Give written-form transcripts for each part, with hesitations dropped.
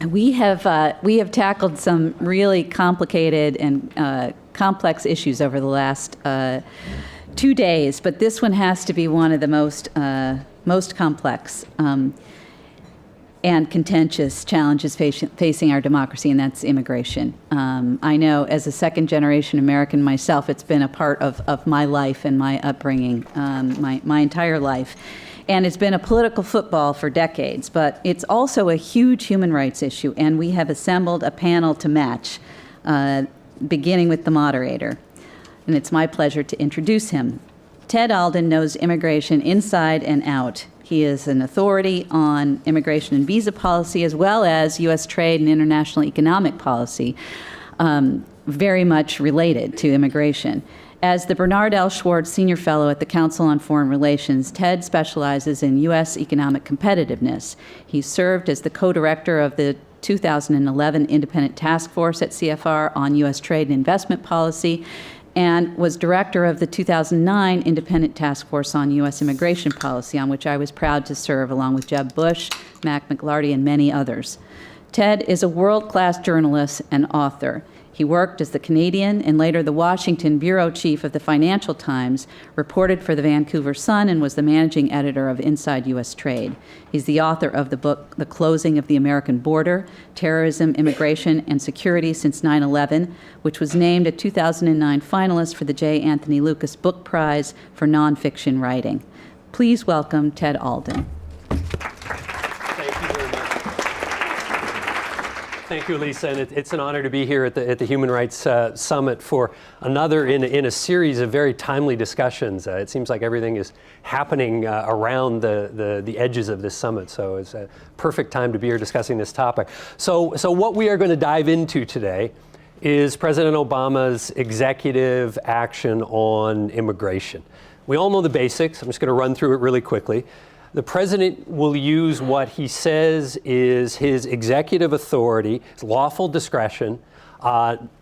We have tackled some really complicated and complex issues over the last 2 days, but this one has to be one of the most complex and contentious challenges facing our democracy, and that's immigration. I know as a second-generation American myself, it's been a part of my life and my upbringing, my entire life. And it's been a political football for decades, but it's also a huge human rights issue, and we have assembled a panel to match, beginning with the moderator. And it's my pleasure to introduce him. Ted Alden knows immigration inside and out. He is an authority on immigration and visa policy, as well as U.S. trade and international economic policy, very much related to immigration. As the Bernard L. Schwartz Senior Fellow at the Council on Foreign Relations, Ted specializes in U.S. economic competitiveness. He served as the co-director of the 2011 Independent Task Force at CFR on U.S. trade and investment policy, and was director of the 2009 Independent Task Force on U.S. immigration policy, on which I was proud to serve along with Jeb Bush, Mac McLarty, and many others. Ted is a world-class journalist and author. He worked as the Canadian and later the Washington bureau chief of the Financial Times, reported for the Vancouver Sun, and was the managing editor of Inside U.S. Trade. He's the author of the book, The Closing of the American Border, Terrorism, Immigration, and Security Since 9/11, which was named a 2009 finalist for the J. Anthony Lucas Book Prize for Nonfiction Writing. Please welcome Ted Alden. Thank you, Lisa, and it's an honor to be here at the Human Rights Summit for another in a series of very timely discussions. It seems like everything is happening around the edges of this summit, so it's a perfect time to be here discussing this topic. So what we are going to dive into today is President Obama's executive action on immigration. We all know the basics. I'm just going to run through it really quickly. The president will use what he says is his executive authority, his lawful discretion,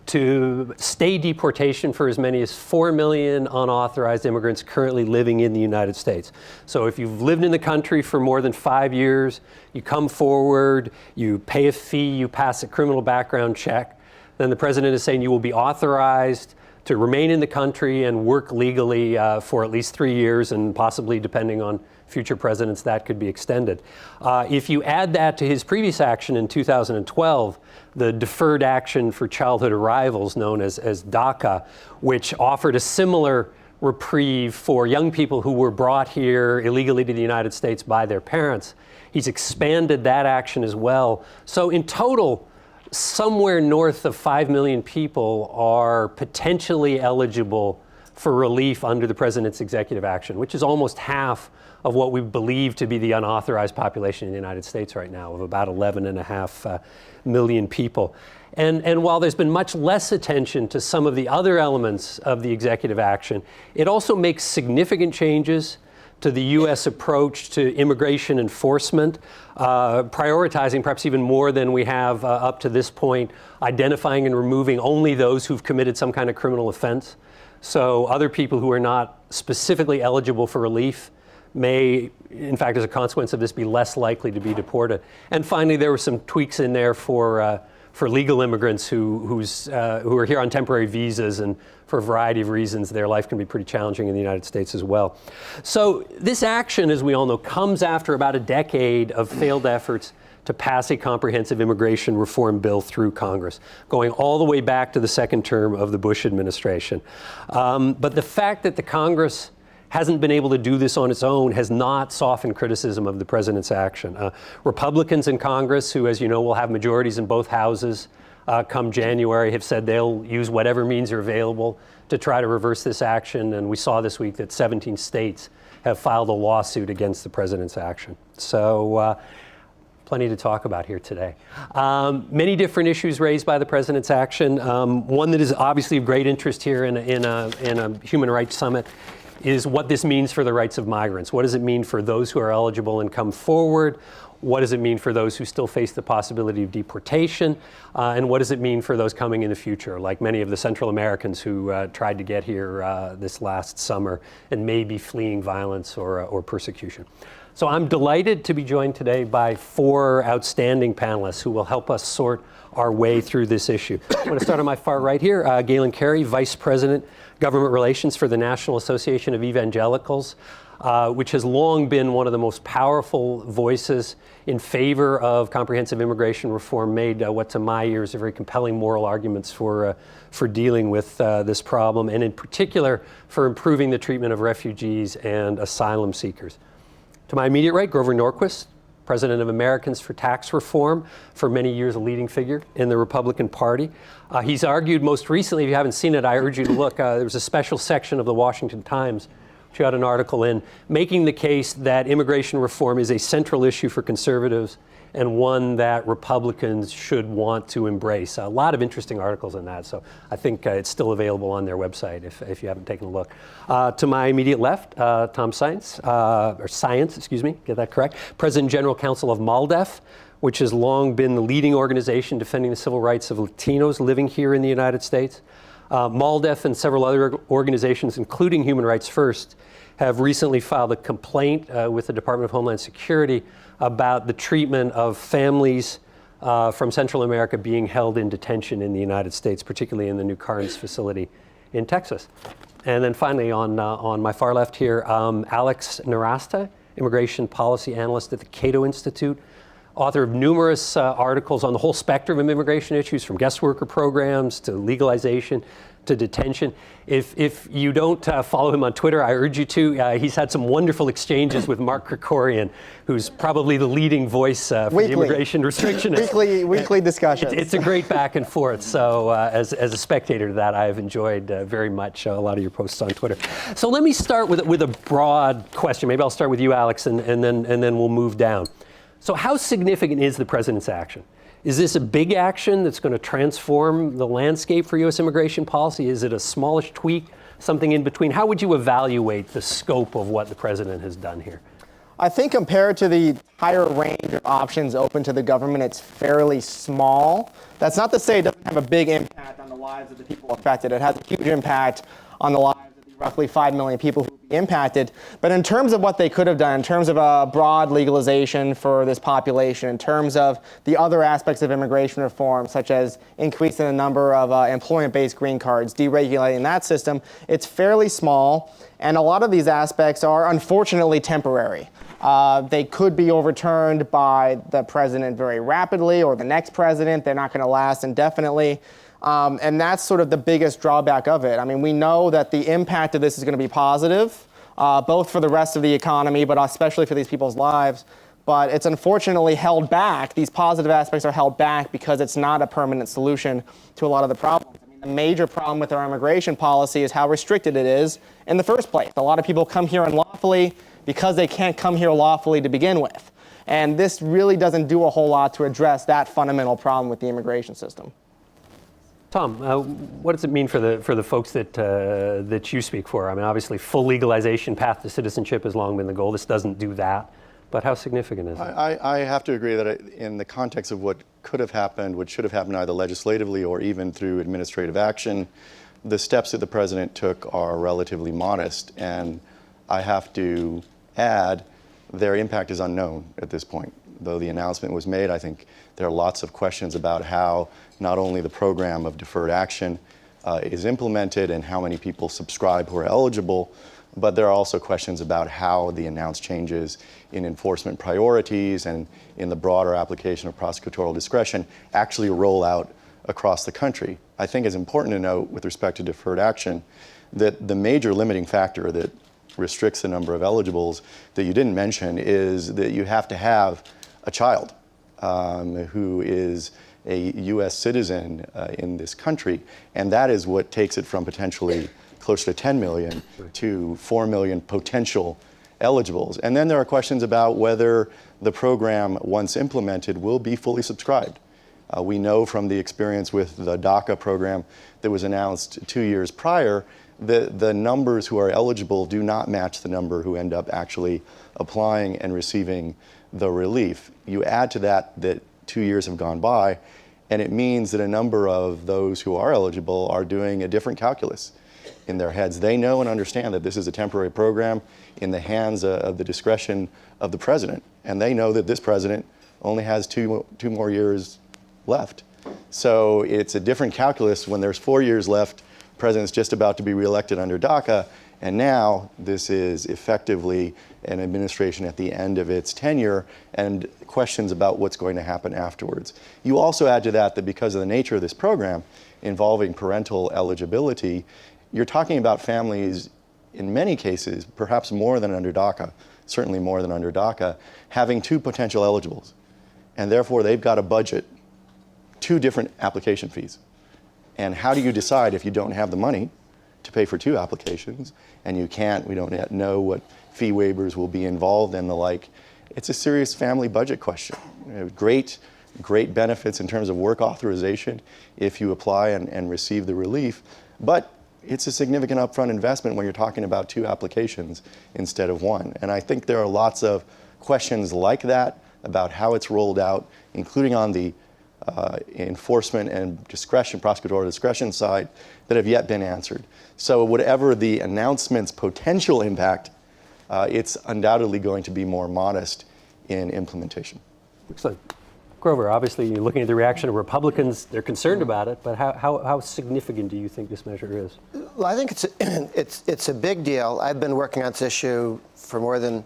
to stay deportation for as many as 4 million unauthorized immigrants currently living in the United States. So if you've lived in the country for more than 5 years, you come forward, you pay a fee, you pass a criminal background check, then the president is saying you will be authorized to remain in the country and work legally for at least 3 years, and possibly, depending on future presidents, that could be extended. If you add that to his previous action in 2012, the Deferred Action for Childhood Arrivals, known as DACA, which offered a similar reprieve for young people who were brought here illegally to the United States by their parents, he's expanded that action as well. So in total, somewhere north of 5 million people are potentially eligible for relief under the president's executive action, which is almost half of what we believe to be the unauthorized population in the United States right now, of about 11.5 million people. And while there's been much less attention to some of the other elements of the executive action, it also makes significant changes to the U.S. approach to immigration enforcement, prioritizing perhaps even more than we have up to this point, identifying and removing only those who've committed some kind of criminal offense. So other people who are not specifically eligible for relief may, in fact, as a consequence of this, be less likely to be deported. And finally, there were some tweaks in there for legal immigrants who are here on temporary visas, and for a variety of reasons, their life can be pretty challenging in the United States as well. So this action, as we all know, comes after about a decade of failed efforts to pass a comprehensive immigration reform bill through Congress, going all the way back to the second term of the Bush administration. But the fact that the Congress hasn't been able to do this on its own has not softened criticism of the president's action. Republicans in Congress, who, as you know, will have majorities in both houses come January, have said they'll use whatever means are available to try to reverse this action. And we saw this week that 17 states have filed a lawsuit against the president's action. So plenty to talk about here today. Many different issues raised by the president's action. One that is obviously of great interest here in a human rights summit is what this means for the rights of migrants. What does it mean for those who are eligible and come forward? What does it mean for those who still face the possibility of deportation? And what does it mean for those coming in the future, like many of the Central Americans who tried to get here this last summer and may be fleeing violence or persecution? So I'm delighted to be joined today by 4 outstanding panelists who will help us sort our way through this issue. I'm going to start on my far right here, Galen Carey, Vice President, Government Relations for the National Association of Evangelicals, which has long been one of the most powerful voices in favor of comprehensive immigration reform, made what to my ears are very compelling moral arguments for dealing with this problem, and in particular for improving the treatment of refugees and asylum seekers. To my immediate right, Grover Norquist, President of Americans for Tax Reform, for many years a leading figure in the Republican Party. He's argued most recently, if you haven't seen it, I urge you to look, there was a special section of the Washington Times, which had an article in, making the case that immigration reform is a central issue for conservatives and one that Republicans should want to embrace. A lot of interesting articles in that, so I think it's still available on their website if you haven't taken a look. To my immediate left, Tom Saenz, or Saenz, excuse me, get that correct, President General Counsel of MALDEF, which has long been the leading organization defending the civil rights of Latinos living here in the United States. MALDEF and several other organizations, including Human Rights First, have recently filed a complaint with the Department of Homeland Security about the treatment of families from Central America being held in detention in the United States, particularly in the New Carnes facility in Texas. And then finally, on my far left here, Alex Narasta, Immigration Policy Analyst at the Cato Institute, author of numerous articles on the whole spectrum of immigration issues, from guest worker programs to legalization to detention. If you don't follow him on Twitter, I urge you to. He's had some wonderful exchanges with Mark Krikorian, who's probably the leading voice for the immigration restrictionist. Weekly discussions. It's a great back and forth. So as a spectator to that, I've enjoyed very much a lot of your posts on Twitter. So let me start with a broad question. Maybe I'll start with you, Alex, and then we'll move down. So how significant is the president's action? Is this a big action that's going to transform the landscape for U.S. immigration policy? Is it a smallish tweak, something in between? How would you evaluate the scope of what the president has done here? I think compared to the higher range of options open to the government, it's fairly small. That's not to say it doesn't have a big impact on the lives of the people affected. It has a huge impact on the lives of the roughly 5 million people who will be impacted. But in terms of what they could have done, in terms of a broad legalization for this population, in terms of the other aspects of immigration reform, such as increasing the number of employment-based green cards, deregulating that system, it's fairly small. And a lot of these aspects are unfortunately temporary. They could be overturned by the president very rapidly, or the next president. They're not going to last indefinitely. And that's sort of the biggest drawback of it. I mean, we know that the impact of this is going to be positive, both for the rest of the economy, but especially for these people's lives. But it's unfortunately held back. These positive aspects are held back because it's not a permanent solution to a lot of the problems. I mean, the major problem with our immigration policy is how restricted it is in the first place. A lot of people come here unlawfully because they can't come here lawfully to begin with. And this really doesn't do a whole lot to address that fundamental problem with the immigration system. Tom, what does it mean for the folks that you speak for? I mean, obviously, full legalization, path to citizenship has long been the goal. This doesn't do that, but how significant is it? I have to agree that in the context of what could have happened, what should have happened either legislatively or even through administrative action, the steps that the president took are relatively modest, and I have to add, their impact is unknown at this point. Though the announcement was made, I think there are lots of questions about how not only the program of deferred action is implemented and how many people subscribe who are eligible, but there are also questions about how the announced changes in enforcement priorities and in the broader application of prosecutorial discretion actually roll out across the country. I think it's important to note with respect to deferred action that the major limiting factor that restricts the number of eligibles that you didn't mention is that you have to have a child who is a U.S. citizen in this country, and that is what takes it from potentially close to 10 million to 4 million potential eligibles. And then there are questions about whether the program, once implemented, will be fully subscribed. We know from the experience with the DACA program that was announced 2 years prior that the numbers who are eligible do not match the number who end up actually applying and receiving the relief. You add to that 2 years have gone by, and it means that a number of those who are eligible are doing a different calculus. in their heads. They know and understand that this is a temporary program in the hands of the discretion of the president. And they know that this president only has two more years left. So it's a different calculus when there's 4 years left, the president's just about to be reelected under DACA, and now this is effectively an administration at the end of its tenure and questions about what's going to happen afterwards. You also add to that because of the nature of this program involving parental eligibility, you're talking about families in many cases, perhaps more than under DACA, certainly more than under DACA, having two potential eligibles. And therefore they've got to budget two different application fees. And how do you decide if you don't have the money to pay for two applications and we don't yet know what fee waivers will be involved and the like? It's a serious family budget question. Great benefits in terms of work authorization if you apply and receive the relief, but it's a significant upfront investment when you're talking about two applications instead of one. And I think there are lots of questions like that about how it's rolled out, including on the enforcement and prosecutorial discretion side, that have yet been answered. So whatever the announcement's potential impact, it's undoubtedly going to be more modest in implementation. Excellent. Grover, obviously you're looking at the reaction of Republicans. They're concerned about it, but how significant do you think this measure is? Well, I think it's a big deal. I've been working on this issue for more than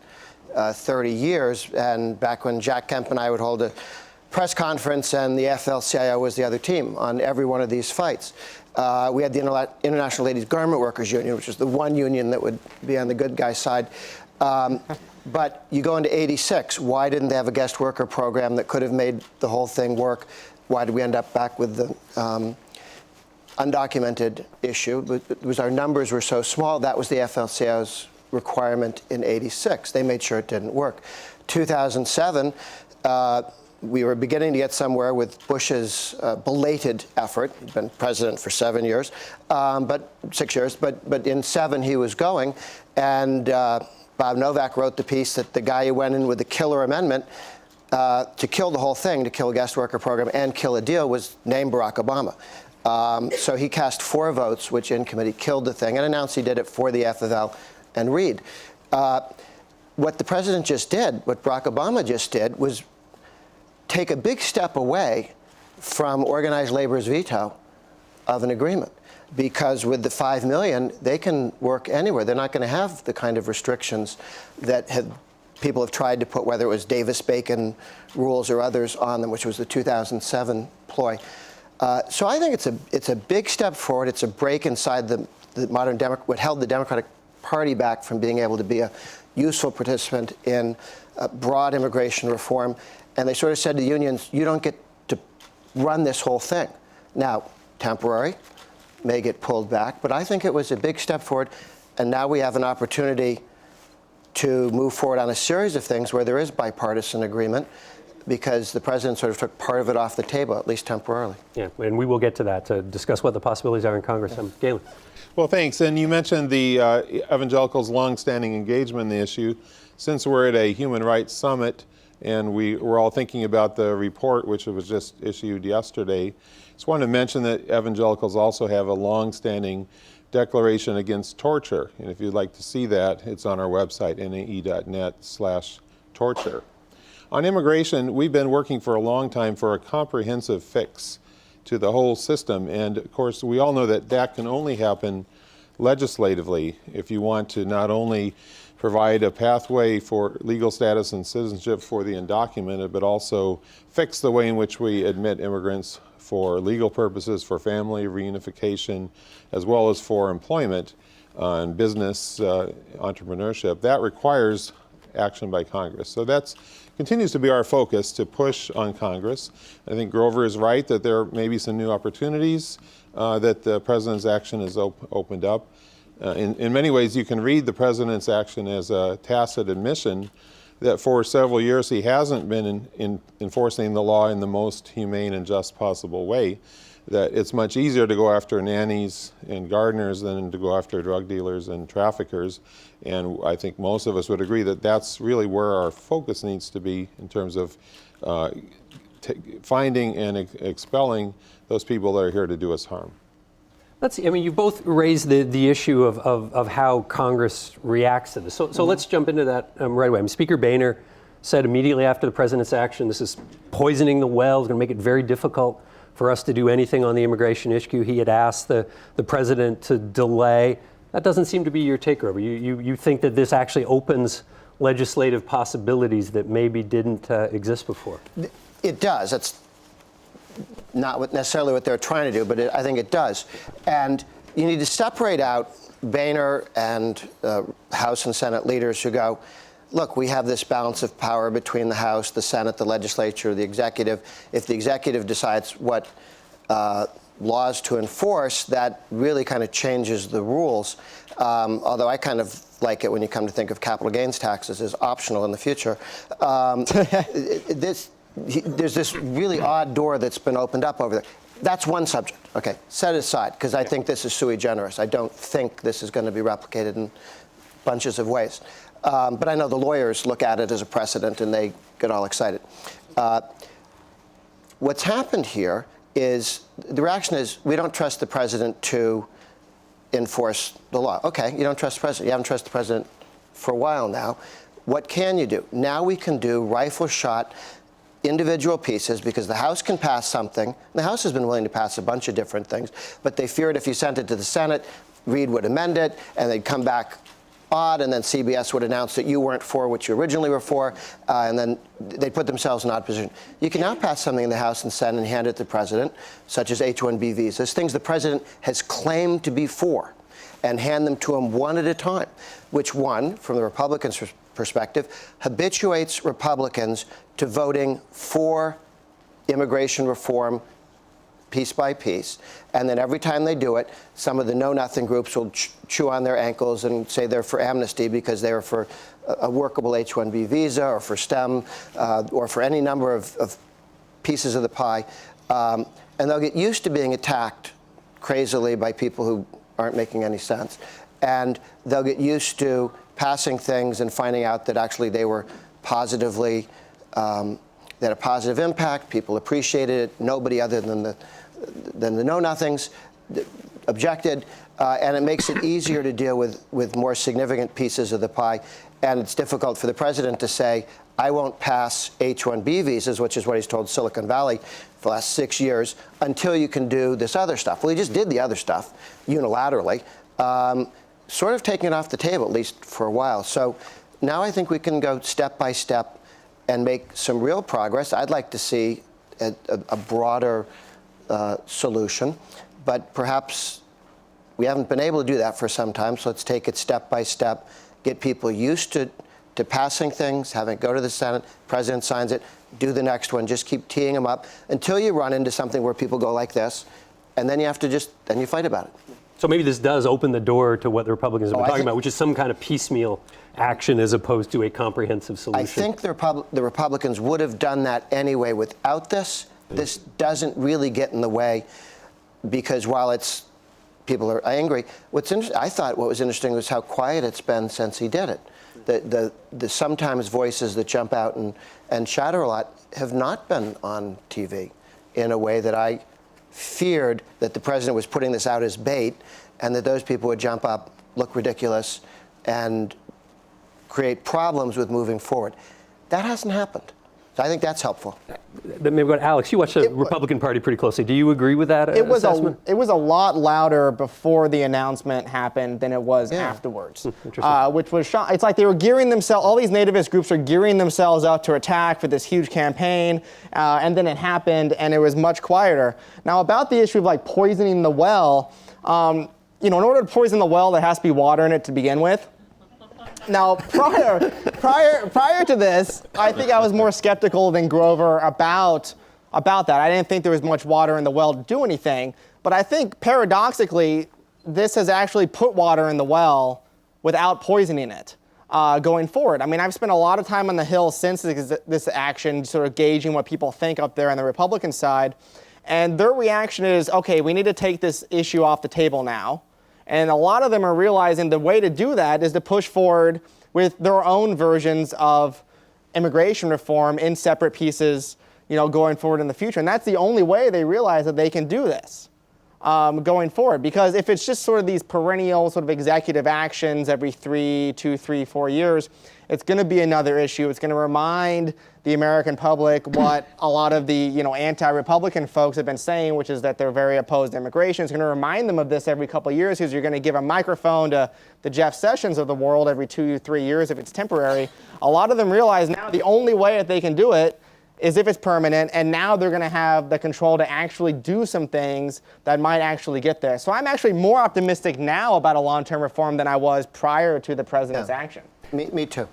30 years, and back when Jack Kemp and I would hold a press conference and the AFL-CIO was the other team on every one of these fights. We had the International Ladies Garment Workers Union, which was the one union that would be on the good guy side. But you go into 86, why didn't they have a guest worker program that could have made the whole thing work? Why did we end up back with the undocumented issue? It was our numbers were so small, that was the AFL-CIO's requirement in 86. They made sure it didn't work. 2007, we were beginning to get somewhere with Bush's belated effort. He'd been president for 7 years, 6 years, but in 7 he was going, and Bob Novak wrote the piece that the guy who went in with the killer amendment to kill the whole thing, to kill a guest worker program and kill a deal, was named Barack Obama. So he cast 4 votes, which in committee killed the thing, and announced he did it for the FFL and Reid. What the president just did, what Barack Obama just did, was take a big step away from organized labor's veto of an agreement. Because with the 5 million, they can work anywhere. They're not going to have the kind of restrictions that people have tried to put, whether it was Davis-Bacon rules or others on them, which was the 2007 ploy. So I think it's a big step forward. It's a break inside the modern what held the Democratic Party back from being able to be a useful participant in broad immigration reform. And they sort of said to unions, you don't get to run this whole thing. Now, temporary, may get pulled back, but I think it was a big step forward. And now we have an opportunity to move forward on a series of things where there is bipartisan agreement, because the president sort of took part of it off the table, at least temporarily. Yeah, and we will get to that to discuss what the possibilities are in Congress. Galen. Well, thanks. And you mentioned the Evangelicals' longstanding engagement in the issue. Since we're at a human rights summit and we're all thinking about the report, which was just issued yesterday, just wanted to mention that Evangelicals also have a longstanding declaration against torture. And if you'd like to see that, it's on our website, nae.net/torture. On immigration, we've been working for a long time for a comprehensive fix to the whole system. And of course, we all know that that can only happen legislatively if you want to not only provide a pathway for legal status and citizenship for the undocumented, but also fix the way in which we admit immigrants for legal purposes, for family reunification, as well as for employment and business entrepreneurship. That requires action by Congress. So that continues to be our focus, to push on Congress. I think Grover is right that there may be some new opportunities that the president's action has opened up. In many ways, you can read the president's action as a tacit admission that for several years he hasn't been enforcing the law in the most humane and just possible way, that it's much easier to go after nannies and gardeners than to go after drug dealers and traffickers. And I think most of us would agree that that's really where our focus needs to be in terms of finding and expelling those people that are here to do us harm. I mean, you both raised the issue of how Congress reacts to this. So let's jump into that right away. I mean, Speaker Boehner said immediately after the president's action, this is poisoning the well, it's going to make it very difficult for us to do anything on the immigration issue. He had asked the president to delay. That doesn't seem to be your takeover. You think that this actually opens legislative possibilities that maybe didn't exist before? It does. That's not necessarily what they're trying to do, but I think it does. And you need to separate out Boehner and House and Senate leaders who go, look, we have this balance of power between the House, the Senate, the legislature, the executive. If the executive decides what laws to enforce, that really kind of changes the rules. Although I kind of like it when you come to think of capital gains taxes as optional in the future. There's this really odd door that's been opened up over there. That's one subject. Okay, set it aside, because I think this is sui generis. I don't think this is going to be replicated in bunches of ways. But I know the lawyers look at it as a precedent and they get all excited. What's happened here is the reaction is we don't trust the president to enforce the law. Okay, you don't trust the president. You haven't trusted the president for a while now. What can you do? Now we can do rifle shot individual pieces, because the House can pass something. The House has been willing to pass a bunch of different things, but they feared if you sent it to the Senate, Reid would amend it, and they'd come back odd, and then CBS would announce that you weren't for what you originally were for, and then they'd put themselves in an odd position. You can now pass something in the House and Senate and hand it to the president, such as H-1B visas, things the president has claimed to be for, and hand them to him one at a time, which one, from the Republicans' perspective, habituates Republicans to voting for immigration reform piece by piece. And then every time they do it, some of the know-nothing groups will chew on their ankles and say they're for amnesty because they're for a workable H-1B visa or for STEM or for any number of pieces of the pie. And they'll get used to being attacked crazily by people who aren't making any sense. And they'll get used to passing things and finding out that actually they were positively, they had a positive impact, people appreciated it, nobody other than the know-nothings objected, and it makes it easier to deal with more significant pieces of the pie. And it's difficult for the president to say, I won't pass H-1B visas, which is what he's told Silicon Valley for the last 6 years, until you can do this other stuff. Well, he just did the other stuff unilaterally, sort of taking it off the table, at least for a while. So now I think we can go step by step and make some real progress. I'd like to see a broader solution, but perhaps we haven't been able to do that for some time, so let's take it step by step, get people used to passing things, having it go to the Senate, president signs it, do the next one, just keep teeing them up until you run into something where people go like this, and then you have to then you fight about it. So maybe this does open the door to what the Republicans have been talking about, which is some kind of piecemeal action as opposed to a comprehensive solution. I think the Republicans would have done that anyway without this. This doesn't really get in the way, because while people are angry, I thought what was interesting was how quiet it's been since he did it. The sometimes voices that jump out and chatter a lot have not been on TV in a way that I feared that the president was putting this out as bait, and that those people would jump up, look ridiculous, and create problems with moving forward. That hasn't happened. So I think that's helpful. Maybe go to Alex. You watch the Republican Party pretty closely. Do you agree with that assessment? It was a lot louder before the announcement happened than it was afterwards. Which was it's like they were gearing themselves, all these nativist groups are gearing themselves up to attack for this huge campaign, and then it happened and it was much quieter. Now about the issue of like poisoning the well, in order to poison the well, there has to be water in it to begin with. Now, prior to this, I think I was more skeptical than Grover about that. I didn't think there was much water in the well to do anything. But I think, paradoxically, this has actually put water in the well without poisoning it going forward. I mean, I've spent a lot of time on the Hill since this action, sort of gauging what people think up there on the Republican side. And their reaction is, okay, we need to take this issue off the table now. And a lot of them are realizing the way to do that is to push forward with their own versions of immigration reform in separate pieces, going forward in the future. And that's the only way they realize that they can do this. going forward. Because if it's just sort of these perennial sort of executive actions every 2, 3, 4 years, it's going to be another issue. It's going to remind the American public what a lot of the anti-Republican folks have been saying, which is that they're very opposed to immigration. It's going to remind them of this every couple of years, because you're going to give a microphone to the Jeff Sessions of the world every 2, 3 years if it's temporary. A lot of them realize now the only way that they can do it is if it's permanent, and now they're going to have the control to actually do some things that might actually get there. So I'm actually more optimistic now about a long-term reform than I was prior to the president's action. Me too.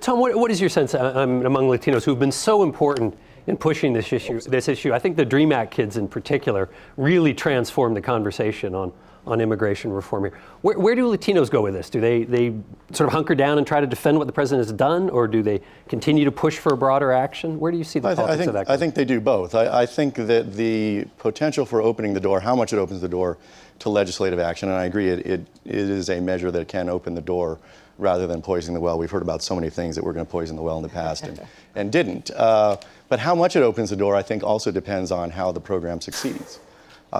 Tom, what is your sense among Latinos who've been so important in pushing this issue? I think the DREAM Act kids in particular really transformed the conversation on immigration reform here. Where do Latinos go with this? Do they sort of hunker down and try to defend what the president has done, or do they continue to push for broader action? Where do you see the politics of that? I think they do both. I think that the potential for opening the door, how much it opens the door to legislative action, and I agree it is a measure that can open the door rather than poisoning the well. We've heard about so many things that were going to poison the well in the past and didn't. But how much it opens the door, I think, also depends on how the program succeeds.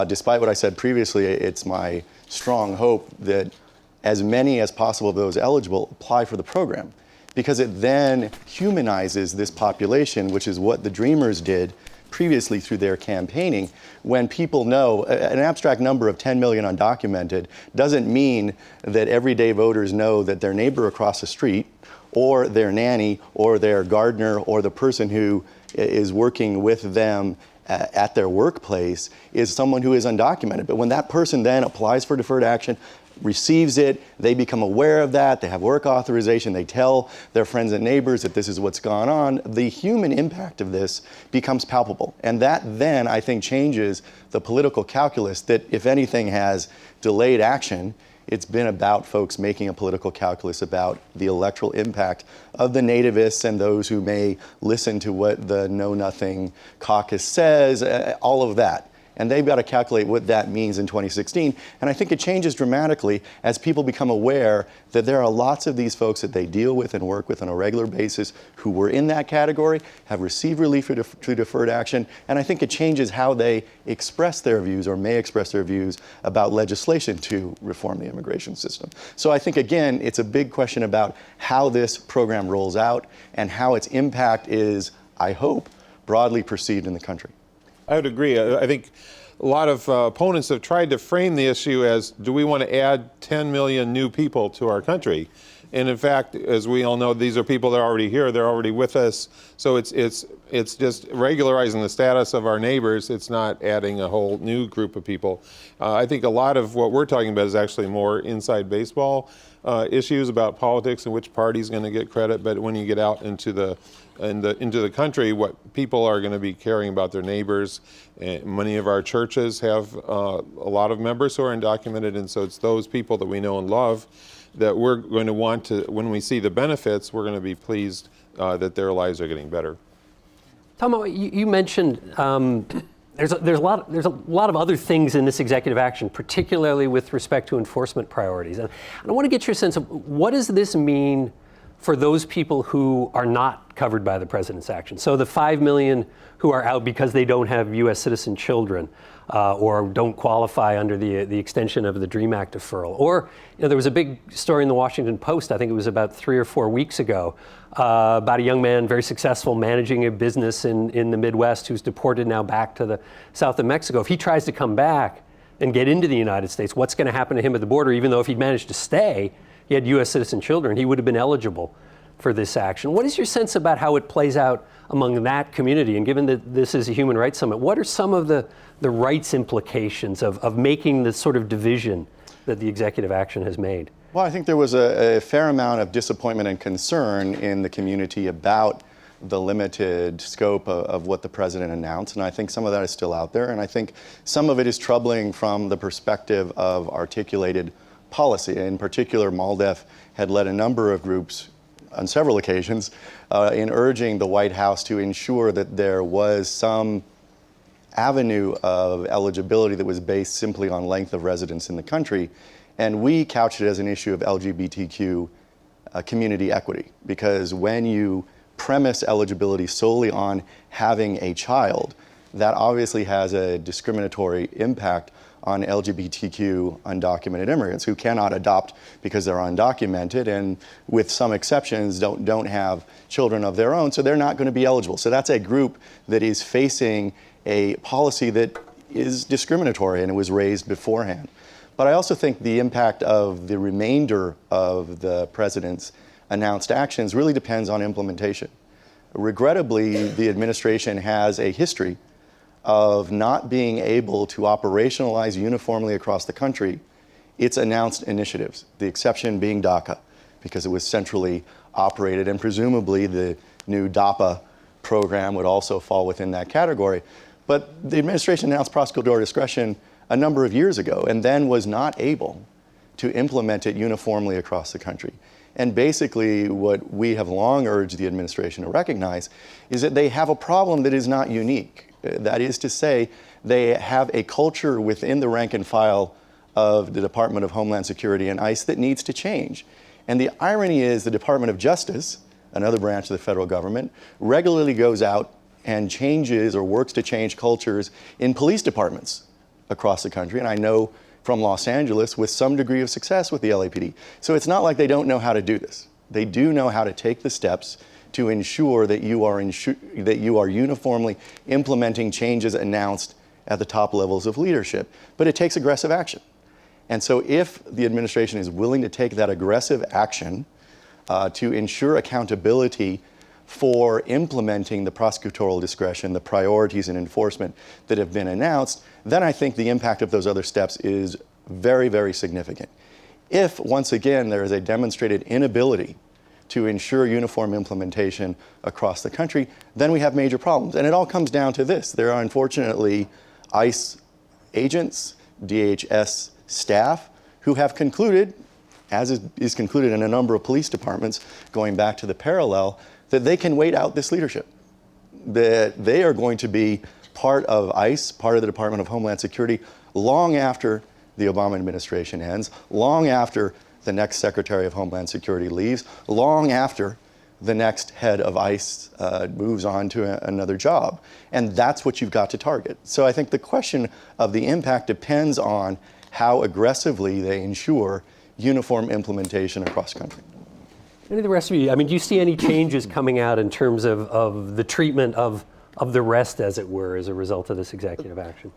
Despite what I said previously, it's my strong hope that as many as possible of those eligible apply for the program, because it then humanizes this population, which is what the Dreamers did previously through their campaigning. When people know an abstract number of 10 million undocumented doesn't mean that everyday voters know that their neighbor across the street or their nanny or their gardener or the person who is working with them at their workplace is someone who is undocumented. But when that person then applies for deferred action, receives it, they become aware of that, they have work authorization, they tell their friends and neighbors that this is what's gone on, the human impact of this becomes palpable. And that then, I think, changes the political calculus that, if anything, has delayed action. It's been about folks making a political calculus about the electoral impact of the nativists and those who may listen to what the Know Nothing caucus says, all of that. And they've got to calculate what that means in 2016. And I think it changes dramatically as people become aware that there are lots of these folks that they deal with and work with on a regular basis who were in that category, have received relief through deferred action. And I think it changes how they express their views or may express their views about legislation to reform the immigration system. So I think, again, it's a big question about how this program rolls out and how its impact is, I hope, broadly perceived in the country. I would agree. I think a lot of opponents have tried to frame the issue as, do we want to add 10 million new people to our country? And in fact, as we all know, these are people that are already here, they're already with us. So it's just regularizing the status of our neighbors. It's not adding a whole new group of people. I think a lot of what we're talking about is actually more inside baseball issues about politics and which party's going to get credit. But when you get out into the country, what people are going to be caring about their neighbors. Many of our churches have a lot of members who are undocumented, and so it's those people that we know and love that we're going to want to, when we see the benefits, we're going to be pleased that their lives are getting better. Tom, you mentioned there's a lot of other things in this executive action, particularly with respect to enforcement priorities. And I want to get your sense of, what does this mean for those people who are not covered by the president's action? So the 5 million who are out because they don't have U.S. citizen children or don't qualify under the extension of the DREAM Act deferral. Or, there was a big story in the Washington Post, I think it was about 3 or 4 weeks ago, about a young man, very successful, managing a business in the Midwest, who's deported now back to the south of Mexico. If he tries to come back and get into the United States, what's going to happen to him at the border? Even though if he'd managed to stay, he had U.S. citizen children, he would have been eligible for this action. What is your sense about how it plays out among that community? And given that this is a human rights summit, what are some of the rights implications of making the sort of division that the executive action has made? Well, I think there was a fair amount of disappointment and concern in the community about the limited scope of what the president announced, and I think some of that is still out there, and I think some of it is troubling from the perspective of articulated policy. In particular, MALDEF had led a number of groups on several occasions in urging the White House to ensure that there was some avenue of eligibility that was based simply on length of residence in the country. And we couched it as an issue of LGBTQ community equity, because when you premise eligibility solely on having a child, that obviously has a discriminatory impact on LGBTQ undocumented immigrants who cannot adopt because they're undocumented and, with some exceptions, don't have children of their own, so they're not going to be eligible. So that's a group that is facing a policy that is discriminatory, and it was raised beforehand. But I also think the impact of the remainder of the president's announced actions really depends on implementation. Regrettably, the administration has a history of not being able to operationalize uniformly across the country its announced initiatives, the exception being DACA, because it was centrally operated, and presumably the new DAPA program would also fall within that category. But the administration announced prosecutorial discretion a number of years ago and then was not able to implement it uniformly across the country. And basically what we have long urged the administration to recognize is that they have a problem that is not unique. That is to say, they have a culture within the rank and file of the Department of Homeland Security and ICE that needs to change. And the irony is the Department of Justice, another branch of the federal government, regularly goes out and changes or works to change cultures in police departments across the country. And I know from Los Angeles with some degree of success with the LAPD. So it's not like they don't know how to do this. They do know how to take the steps to ensure that you are uniformly implementing changes announced at the top levels of leadership. But it takes aggressive action. And so if the administration is willing to take that aggressive action to ensure accountability for implementing the prosecutorial discretion, the priorities and enforcement that have been announced, then I think the impact of those other steps is very, very significant. If, once again, there is a demonstrated inability to ensure uniform implementation across the country, then we have major problems. And it all comes down to this. There are unfortunately ICE agents, DHS staff, who have concluded, as is concluded in a number of police departments, going back to the parallel, that they can wait out this leadership, that they are going to be part of ICE, part of the Department of Homeland Security, long after the Obama administration ends, long after the next Secretary of Homeland Security leaves, long after the next head of ICE moves on to another job. And that's what you've got to target. So I think the question of the impact depends on how aggressively they ensure uniform implementation across the country. And the rest of you, I mean, do you see any changes coming out in terms of the treatment of the rest, as it were, as a result of this executive action?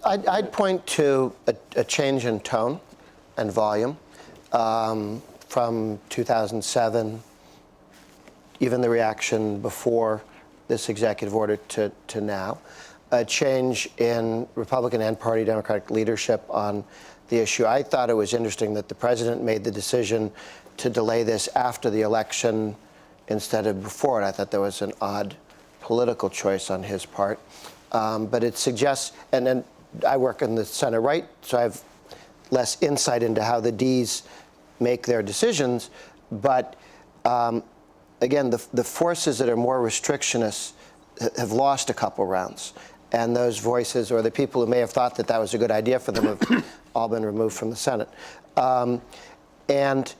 I'd point to a change in tone and volume from 2007, even the reaction before this executive order to now, a change in Republican and Party Democratic leadership on the issue. I thought it was interesting that the president made the decision to delay this after the election instead of before it. I thought that was an odd political choice on his part. But it suggests, and then I work in the center right, so I have less insight into how the Ds make their decisions. But again, the forces that are more restrictionist have lost a couple rounds. And those voices, or the people who may have thought that that was a good idea for them, have all been removed from the Senate. And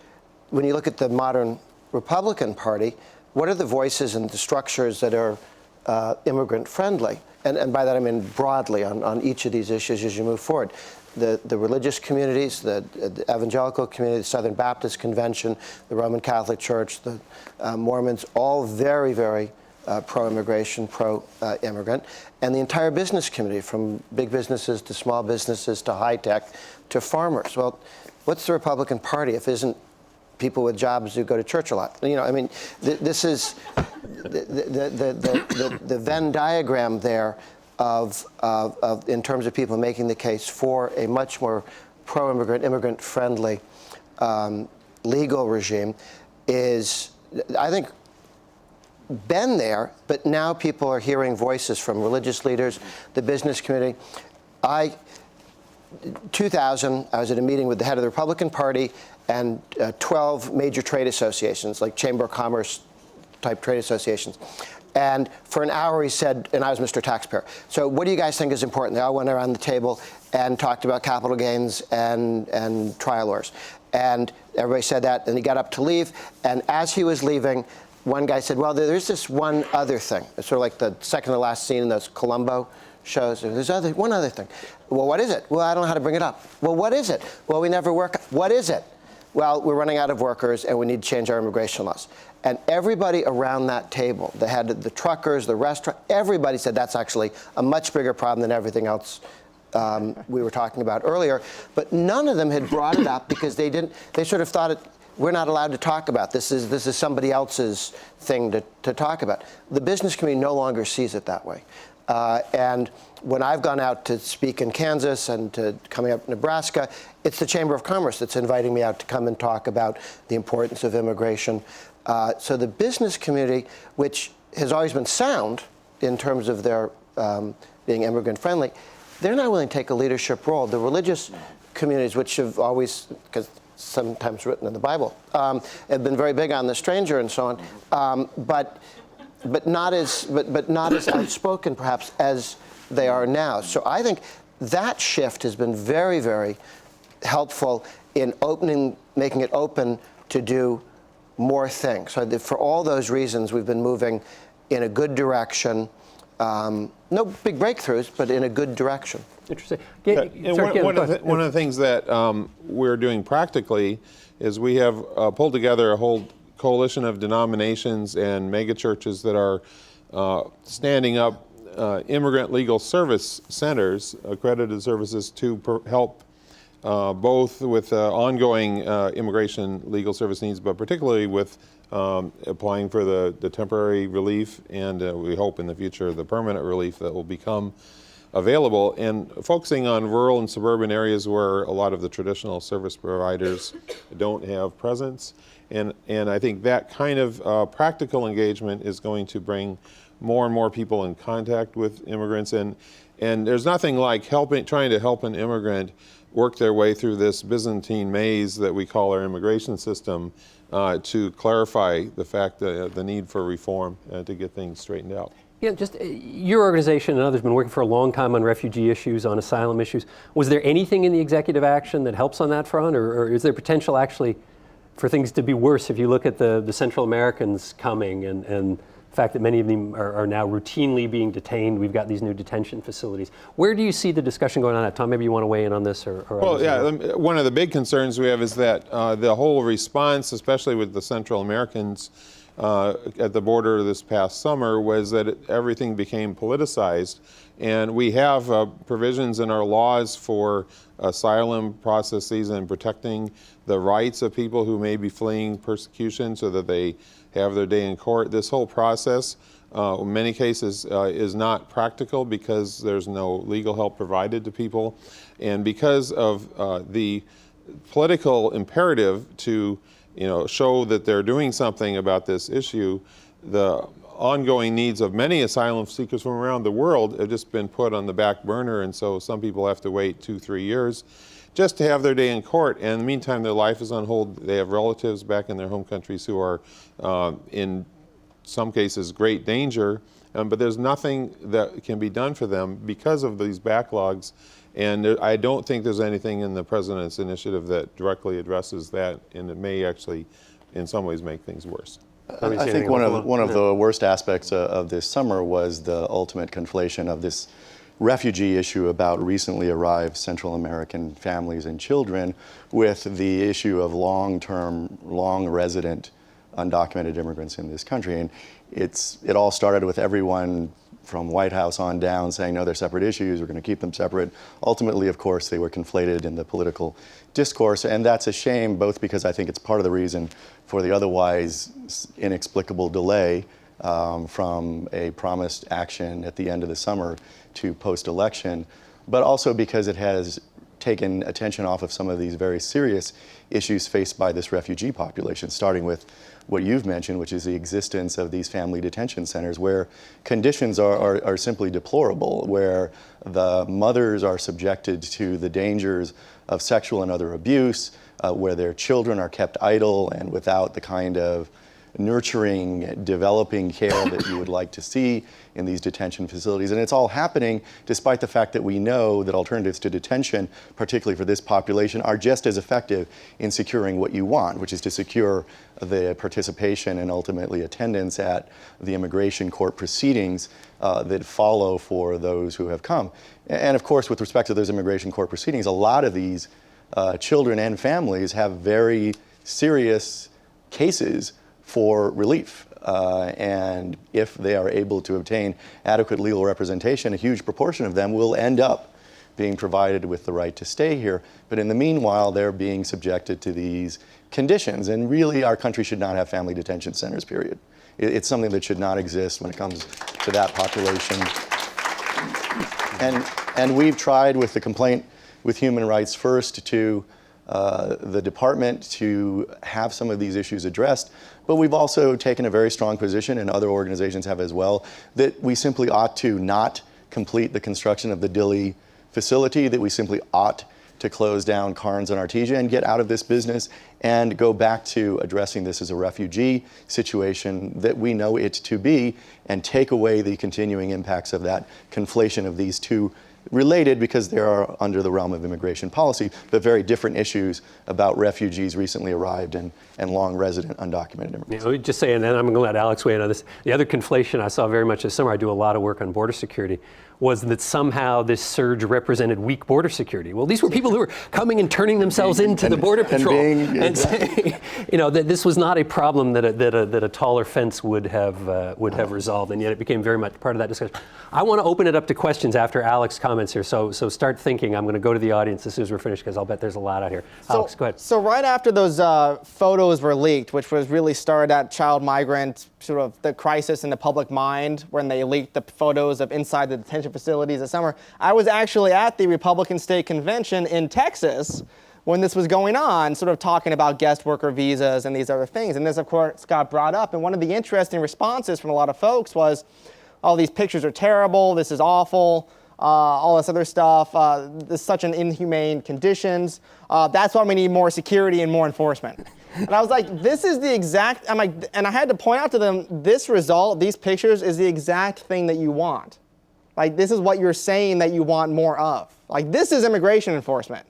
when you look at the modern Republican Party, what are the voices and the structures that are immigrant friendly? And by that I mean broadly on each of these issues as you move forward. The religious communities, the Evangelical community, the Southern Baptist Convention, the Roman Catholic Church, the Mormons, all very, very pro-immigration, pro-immigrant, and the entire business community, from big businesses to small businesses to high tech to farmers. Well, what's the Republican Party if it isn't people with jobs who go to church a lot? You know, I mean, this is the Venn diagram there of in terms of people making the case for a much more pro-immigrant, immigrant-friendly legal regime is, I think, been there, but now people are hearing voices from religious leaders, the business community. 2000, I was at a meeting with the head of the Republican Party and 12 major trade associations, like Chamber of Commerce type trade associations. And for an hour he said, and I was Mr. Taxpayer, so what do you guys think is important? They all went around the table and talked about capital gains and trial lawyers. And everybody said that, and he got up to leave. And as he was leaving, one guy said, well, there's this one other thing. It's sort of like the second to last scene in those Columbo shows. There's one other thing. Well, what is it? Well, I don't know how to bring it up. Well, what is it? Well, we never work. What is it? Well, we're running out of workers, and we need to change our immigration laws. And everybody around that table, the truckers, the restaurant, everybody said that's actually a much bigger problem than everything else we were talking about earlier. But none of them had brought it up because they sort of thought we're not allowed to talk about this. This is somebody else's thing to talk about. The business community no longer sees it that way. And when I've gone out to speak in Kansas and coming up in Nebraska, it's the Chamber of Commerce that's inviting me out to come and talk about the importance of immigration. So the business community, which has always been sound in terms of their being immigrant friendly, they're not willing to take a leadership role. The religious communities, which have always, because sometimes written in the Bible, have been very big on the stranger and so on, but not as outspoken perhaps as they are now. So I think that shift has been very, very helpful in making it open to do more things. So for all those reasons, we've been moving in a good direction. No big breakthroughs, but in a good direction. Interesting. One of the things that we're doing practically is we have pulled together a whole coalition of denominations and megachurches that are standing up immigrant legal service centers, accredited services, to help both with ongoing immigration legal service needs, but particularly with applying for the temporary relief, and we hope in the future the permanent relief that will become available, and focusing on rural and suburban areas where a lot of the traditional service providers don't have presence. And I think that kind of practical engagement is going to bring more and more people in contact with immigrants. And there's nothing like trying to help an immigrant work their way through this Byzantine maze that we call our immigration system to clarify the fact that the need for reform to get things straightened out. Yeah, just your organization and others have been working for a long time on refugee issues, on asylum issues. Was there anything in the executive action that helps on that front, or is there potential actually for things to be worse if you look at the Central Americans coming and the fact that many of them are now routinely being detained? We've got these new detention facilities. Where do you see the discussion going on? Tom, maybe you want to weigh in on this? Well, yeah, one of the big concerns we have is that the whole response, especially with the Central Americans at the border this past summer, was that everything became politicized. And we have provisions in our laws for asylum processes and protecting the rights of people who may be fleeing persecution so that they have their day in court. This whole process, in many cases, is not practical because there's no legal help provided to people. And because of the political imperative to show that they're doing something about this issue, the ongoing needs of many asylum seekers from around the world have just been put on the back burner, and so some people have to wait 2-3 years just to have their day in court. And in the meantime, their life is on hold. They have relatives back in their home countries who are in some cases great danger, but there's nothing that can be done for them because of these backlogs. And I don't think there's anything in the president's initiative that directly addresses that, and it may actually, in some ways, make things worse. I think one of the worst aspects of this summer was the ultimate conflation of this refugee issue about recently arrived Central American families and children with the issue of long-term, long-resident, undocumented immigrants in this country. And it all started with everyone from White House on down saying, no, they're separate issues, we're going to keep them separate. Ultimately, of course, they were conflated in the political discourse, and that's a shame, both because I think it's part of the reason for the otherwise inexplicable delay from a promised action at the end of the summer to post-election, but also because it has taken attention off of some of these very serious issues faced by this refugee population, starting with what you've mentioned, which is the existence of these family detention centers where conditions are simply deplorable, where the mothers are subjected to the dangers of sexual and other abuse, where their children are kept idle and without the kind of nurturing, developing care that you would like to see in these detention facilities. And it's all happening despite the fact that we know that alternatives to detention, particularly for this population, are just as effective in securing what you want, which is to secure the participation and ultimately attendance at the immigration court proceedings that follow for those who have come. And of course, with respect to those immigration court proceedings, a lot of these children and families have very serious cases for relief. And if they are able to obtain adequate legal representation, a huge proportion of them will end up being provided with the right to stay here. But in the meanwhile, they're being subjected to these conditions. And really, our country should not have family detention centers, period. It's something that should not exist when it comes to that population. And we've tried with the complaint with Human Rights First to the department to have some of these issues addressed, but we've also taken a very strong position, and other organizations have as well, that we simply ought to not complete the construction of the Dilley facility, that we simply ought to close down Carnes and Artesia and get out of this business and go back to addressing this as a refugee situation that we know it to be, and take away the continuing impacts of that conflation of these two related, because they are under the realm of immigration policy, but very different issues about refugees recently arrived and long resident undocumented immigrants. Let me just say, and then I'm going to let Alex weigh in on this. The other conflation I saw very much this summer, I do a lot of work on border security, was that somehow this surge represented weak border security. Well, these were people who were coming and turning themselves into the border patrol and saying, you know, that this was not a problem that a taller fence would have resolved, and yet it became very much part of that discussion. I want to open it up to questions after Alex comments here, so start thinking. I'm going to go to the audience as soon as we're finished, because I'll bet there's a lot out here. Alex, go ahead. So right after those photos were leaked, which was really started at child migrant, sort of the crisis in the public mind when they leaked the photos of inside the detention facilities this summer, I was actually at the Republican State Convention in Texas when this was going on, sort of talking about guest worker visas and these other things. And this, of course, got brought up. And one of the interesting responses from a lot of folks was, oh, these pictures are terrible, this is awful, all this other stuff, this is such an inhumane conditions. That's why we need more security and more enforcement. And I was like, this is the exact, I'm like, and I had to point out to them, this result, these pictures, is the exact thing that you want. Like, this is what you're saying that you want more of. Like, this is immigration enforcement.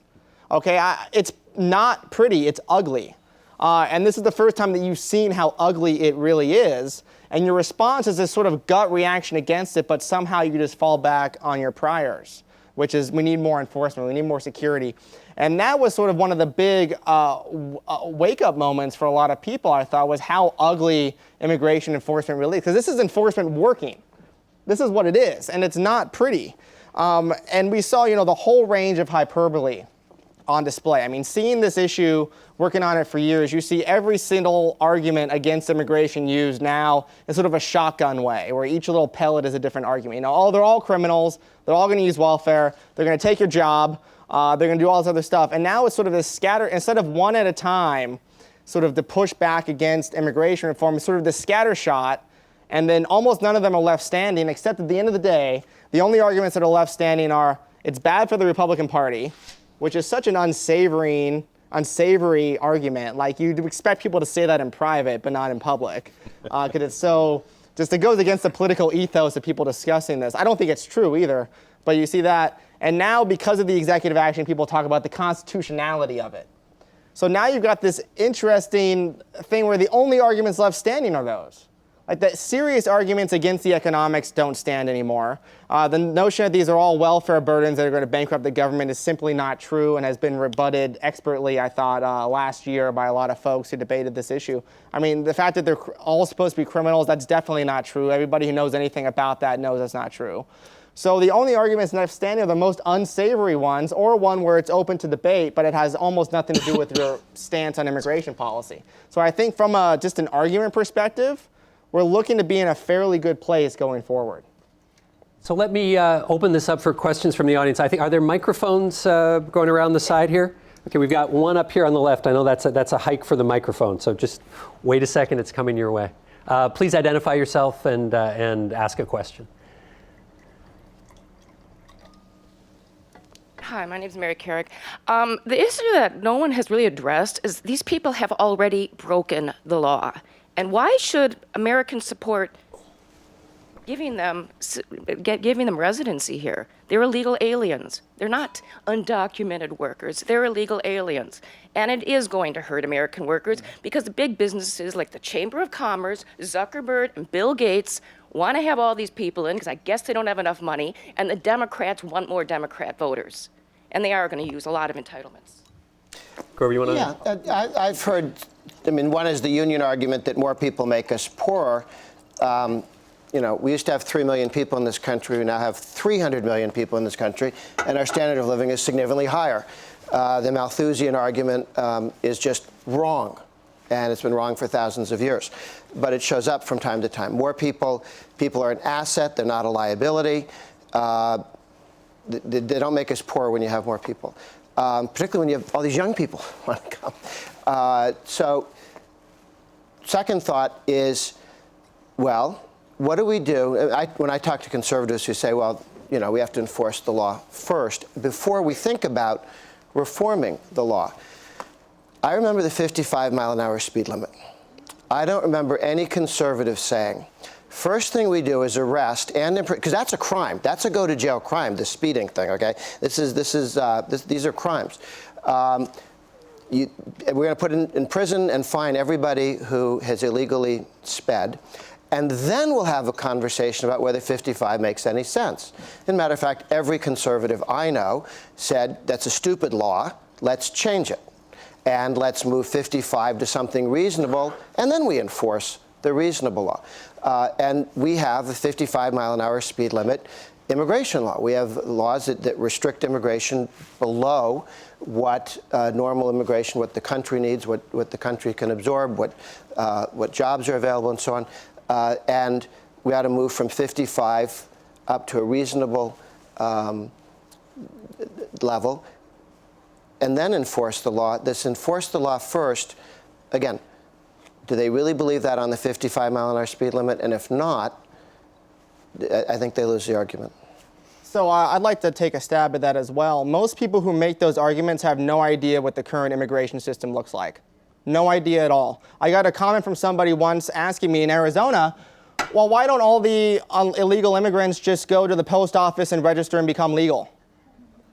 Okay, it's not pretty, it's ugly. And this is the first time that you've seen how ugly it really is. And your response is this sort of gut reaction against it, but somehow you just fall back on your priors, which is we need more enforcement, we need more security. And that was sort of one of the big wake-up moments for a lot of people, I thought, was how ugly immigration enforcement really is. Because this is enforcement working. This is what it is, and it's not pretty. And we saw, you know, the whole range of hyperbole on display. I mean, seeing this issue, working on it for years, you see every single argument against immigration used now in sort of a shotgun way, where each little pellet is a different argument. You know, oh, they're all criminals, they're all going to use welfare, they're going to take your job, they're going to do all this other stuff. And now it's sort of this scatter, instead of one at a time, sort of to push back against immigration reform, it's sort of this scatter shot, and then almost none of them are left standing, except at the end of the day, the only arguments that are left standing are, it's bad for the Republican Party, which is such an unsavory argument. Like, you'd expect people to say that in private, but not in public, because it's so, just it goes against the political ethos of people discussing this. I don't think it's true either, but you see that. And now, because of the executive action, people talk about the constitutionality of it. So now you've got this interesting thing where the only arguments left standing are those. Like, the serious arguments against the economics don't stand anymore. The notion that these are all welfare burdens that are going to bankrupt the government is simply not true, and has been rebutted expertly, I thought, last year by a lot of folks who debated this issue. I mean, the fact that they're all supposed to be criminals, that's definitely not true. Everybody who knows anything about that knows that's not true. So the only arguments left standing are the most unsavory ones, or one where it's open to debate, but it has almost nothing to do with your stance on immigration policy. So I think from just an argument perspective, we're looking to be in a fairly good place going forward. So let me open this up for questions from the audience. I think, are there microphones going around the side here? Okay, we've got one up here on the left. I know that's a hike for the microphone, so just wait a second, it's coming your way. Please identify yourself and ask a question. Hi, my name is Mary Carrick. The issue that no one has really addressed is these people have already broken the law. And why should Americans support giving them residency here? They're illegal aliens. They're not undocumented workers. They're illegal aliens. And it is going to hurt American workers because the big businesses like the Chamber of Commerce, Zuckerberg, and Bill Gates want to have all these people in because I guess they don't have enough money, and the Democrats want more Democrat voters. And they are going to use a lot of entitlements. Grover, you want to? Yeah, I've heard, I mean, one is the union argument that more people make us poorer. You know, we used to have 3 million people in this country. We now have 300 million people in this country, and our standard of living is significantly higher. The Malthusian argument is just wrong, and it's been wrong for thousands of years. But it shows up from time to time. More people are an asset. They're not a liability. They don't make us poor when you have more people, particularly when you have all these young people want to come. So, second thought is, well, what do we do? When I talk to conservatives who say, well, you know, we have to enforce the law first before we think about reforming the law. I remember the 55-mile-an-hour speed limit. I don't remember any conservative saying, first thing we do is arrest and because that's a crime. That's a go-to-jail crime, the speeding thing, okay? These are crimes. We're going to put in prison and fine everybody who has illegally sped. And then we'll have a conversation about whether 55 makes any sense. As a matter of fact, every conservative I know said, that's a stupid law, let's change it. And let's move 55 to something reasonable, and then we enforce the reasonable law. And we have a 55-mile-an-hour speed limit immigration law. We have laws that restrict immigration below what normal immigration, what the country needs, what the country can absorb, what jobs are available, and so on. And we ought to move from 55 up to a reasonable level, and then enforce the law. Let's enforce the law first. Again, do they really believe that on the 55-mile-an-hour speed limit? And if not, I think they lose the argument. So I'd like to take a stab at that as well. Most people who make those arguments have no idea what the current immigration system looks like. No idea at all. I got a comment from somebody once asking me in Arizona, well, why don't all the illegal immigrants just go to the post office and register and become legal?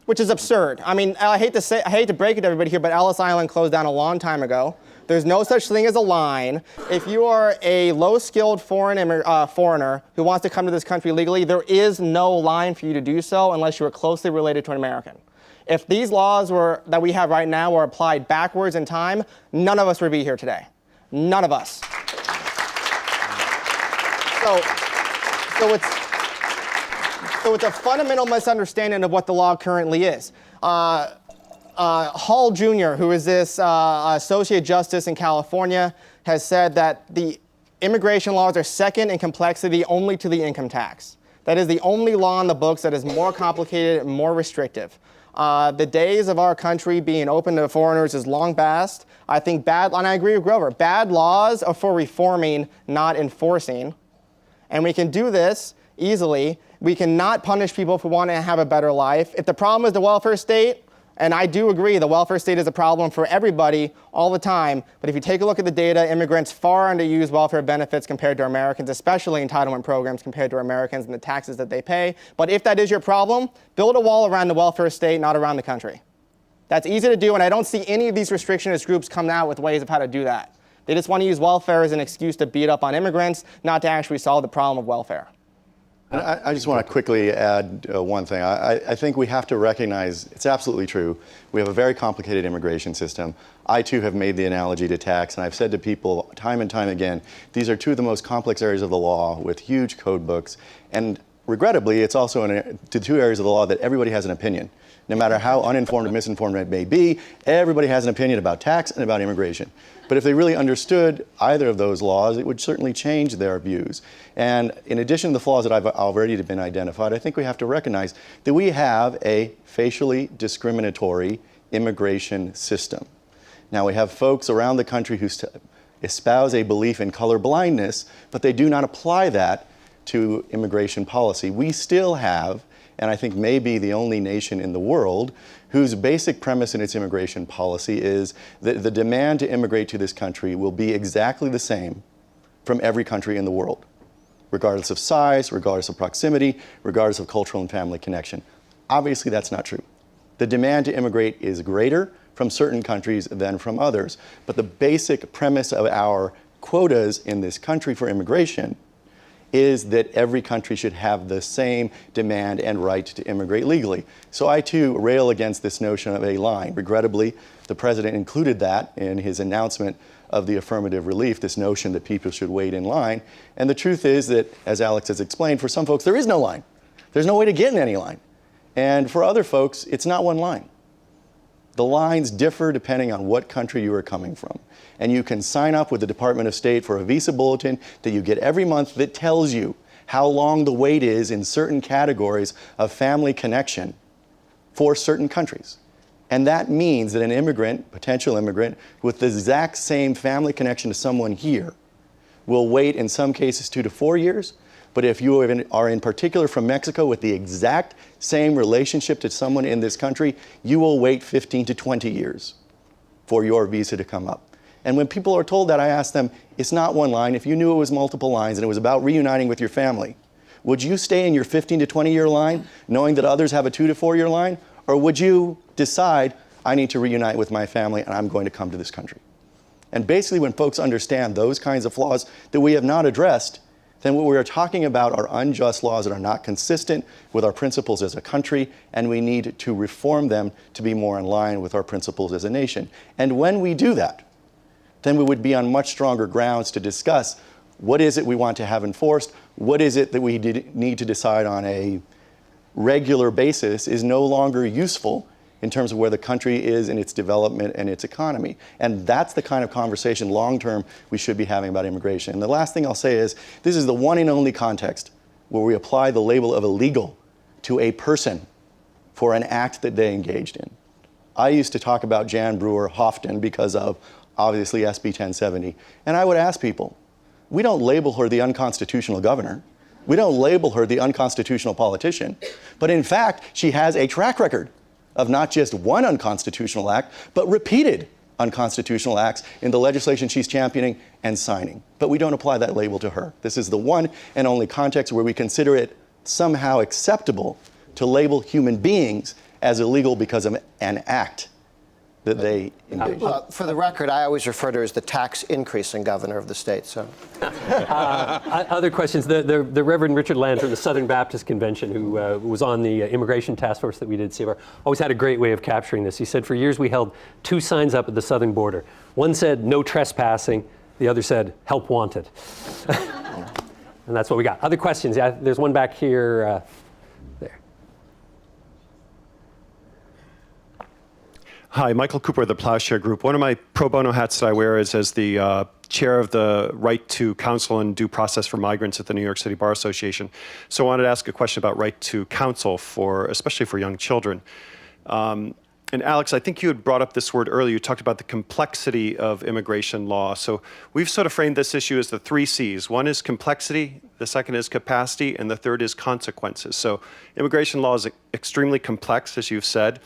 Which is absurd. I mean, I hate to break it to everybody here, but Ellis Island closed down a long time ago. There's no such thing as a line. If you are a low-skilled foreigner who wants to come to this country legally, there is no line for you to do so unless you are closely related to an American. If these laws that we have right now were applied backwards in time, none of us would be here today. None of us. So it's a fundamental misunderstanding of what the law currently is. Hall Jr., who is this associate justice in California, has said that the immigration laws are second in complexity only to the income tax. That is the only law in the books that is more complicated and more restrictive. The days of our country being open to foreigners is long past. I think and I agree with Grover, bad laws are for reforming, not enforcing. And we can do this easily. We cannot punish people for wanting to have a better life. If the problem is the welfare state, and I do agree, the welfare state is a problem for everybody all the time, but if you take a look at the data, immigrants far underuse welfare benefits compared to Americans, especially entitlement programs compared to Americans and the taxes that they pay. But if that is your problem, build a wall around the welfare state, not around the country. That's easy to do, and I don't see any of these restrictionist groups come out with ways of how to do that. They just want to use welfare as an excuse to beat up on immigrants, not to actually solve the problem of welfare. And I just want to quickly add one thing. I think we have to recognize it's absolutely true. We have a very complicated immigration system. I, too, have made the analogy to tax, and I've said to people time and time again, these are two of the most complex areas of the law with huge code books. And regrettably, it's also the two areas of the law that everybody has an opinion. No matter how uninformed or misinformed it may be, everybody has an opinion about tax and about immigration. But if they really understood either of those laws, it would certainly change their views. And in addition to the flaws that have already been identified, I think we have to recognize that we have a facially discriminatory immigration system. Now, we have folks around the country who espouse a belief in color blindness, but they do not apply that to immigration policy. We still have, and I think may be the only nation in the world, whose basic premise in its immigration policy is that the demand to immigrate to this country will be exactly the same from every country in the world, regardless of size, regardless of proximity, regardless of cultural and family connection. Obviously, that's not true. The demand to immigrate is greater from certain countries than from others. But the basic premise of our quotas in this country for immigration is that every country should have the same demand and right to immigrate legally. So I too rail against this notion of a line. Regrettably, the president included that in his announcement of the affirmative relief, this notion that people should wait in line. And the truth is that, as Alex has explained, for some folks there is no line. There's no way to get in any line. And for other folks, it's not one line. The lines differ depending on what country you are coming from. And you can sign up with the Department of State for a visa bulletin that you get every month that tells you how long the wait is in certain categories of family connection for certain countries. And that means that an immigrant, potential immigrant, with the exact same family connection to someone here will wait in some cases 2 to 4 years. But if you are in particular from Mexico with the exact same relationship to someone in this country, you will wait 15 to 20 years for your visa to come up. And when people are told that, I ask them, it's not one line. If you knew it was multiple lines and it was about reuniting with your family, would you stay in your 15 to 20 year line knowing that others have a 2 to 4 year line? Or would you decide, I need to reunite with my family and I'm going to come to this country? And basically when folks understand those kinds of flaws that we have not addressed, then what we are talking about are unjust laws that are not consistent with our principles as a country, and we need to reform them to be more in line with our principles as a nation. And when we do that, then we would be on much stronger grounds to discuss what is it we want to have enforced, what is it that we need to decide on a regular basis is no longer useful in terms of where the country is in its development and its economy. And that's the kind of conversation long-term we should be having about immigration. And the last thing I'll say is, this is the one and only context where we apply the label of illegal to a person for an act that they engaged in. I used to talk about Jan Brewer often because of, obviously, SB 1070. And I would ask people, we don't label her the unconstitutional governor. We don't label her the unconstitutional politician. But in fact, she has a track record of not just one unconstitutional act, but repeated unconstitutional acts in the legislation she's championing and signing. But we don't apply that label to her. This is the one and only context where we consider it somehow acceptable to label human beings as illegal because of an act that they engaged in. For the record, I always refer to her as the tax increasing governor of the state. So, other questions. The Reverend Richard Land from the Southern Baptist Convention, who was on the immigration task force that we did CFR, always had a great way of capturing this. He said, for years we held 2 signs up at the southern border. One said, no trespassing. The other said, help wanted. And that's what we got. Other questions? Yeah, there's one back here. There. Hi, Michael Cooper of the Plowshare Group. One of my pro bono hats that I wear is as the chair of the Right to Counsel and Due Process for Migrants at the New York City Bar Association. So I wanted to ask a question about right to counsel, especially for young children. And Alex, I think you had brought up this word earlier. You talked about the complexity of immigration law. So we've sort of framed this issue as the 3 C's. One is complexity, the second is capacity, and the third is consequences. So immigration law is extremely complex, as you've said.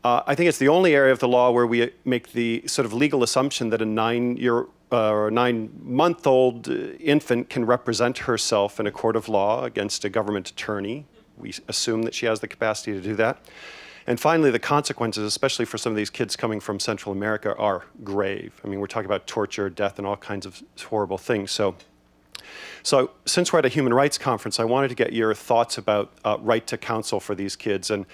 I think it's the only area of the law where we make the sort of legal assumption that a 9-month-old infant can represent herself in a court of law against a government attorney. We assume that she has the capacity to do that. And finally, the consequences, especially for some of these kids coming from Central America, are grave. I mean, we're talking about torture, death, and all kinds of horrible things. So since we're at a human rights conference, I wanted to get your thoughts about right to counsel for these kids. And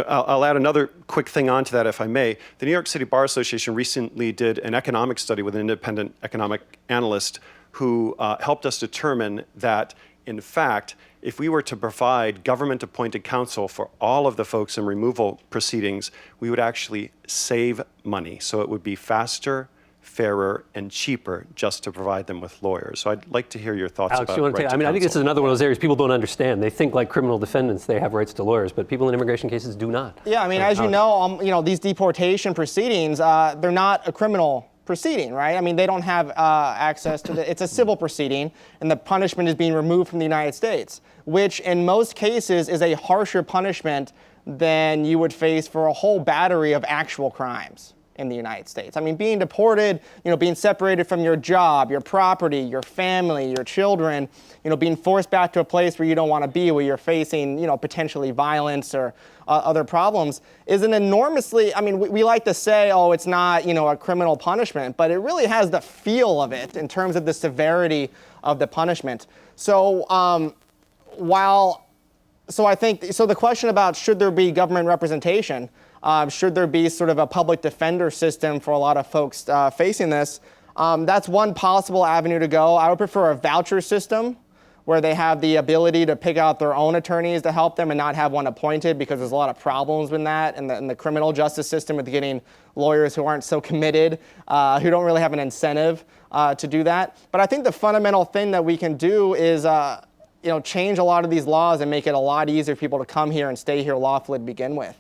I'll add another quick thing onto that, if I may. The New York City Bar Association recently did an economic study with an independent economic analyst who helped us determine that, in fact, if we were to provide government-appointed counsel for all of the folks in removal proceedings, we would actually save money. So it would be faster, fairer, and cheaper just to provide them with lawyers. So I'd like to hear your thoughts Alex, about you want to right take, I think this counsel. is another one of those areas people don't understand. They think like criminal defendants, they have rights to lawyers, but people in immigration cases do not. Yeah, I mean, as you know, these deportation proceedings, they're not a criminal proceeding, right? I mean, they don't have access to it's a civil proceeding, and the punishment is being removed from the United States, which in most cases is a harsher punishment than you would face for a whole battery of actual crimes. in the United States. I mean, being deported, being separated from your job, your property, your family, your children, being forced back to a place where you don't want to be, where you're facing, potentially violence or other problems, is an enormously, I mean, we like to say, oh, it's not, a criminal punishment, but it really has the feel of it in terms of the severity of the punishment. So I think the question about should there be government representation, should there be sort of a public defender system for a lot of folks facing this, that's one possible avenue to go. I would prefer a voucher system where they have the ability to pick out their own attorneys to help them and not have one appointed, because there's a lot of problems with that in the criminal justice system with getting lawyers who aren't so committed, who don't really have an incentive to do that. But I think the fundamental thing that we can do is change a lot of these laws and make it a lot easier for people to come here and stay here lawfully to begin with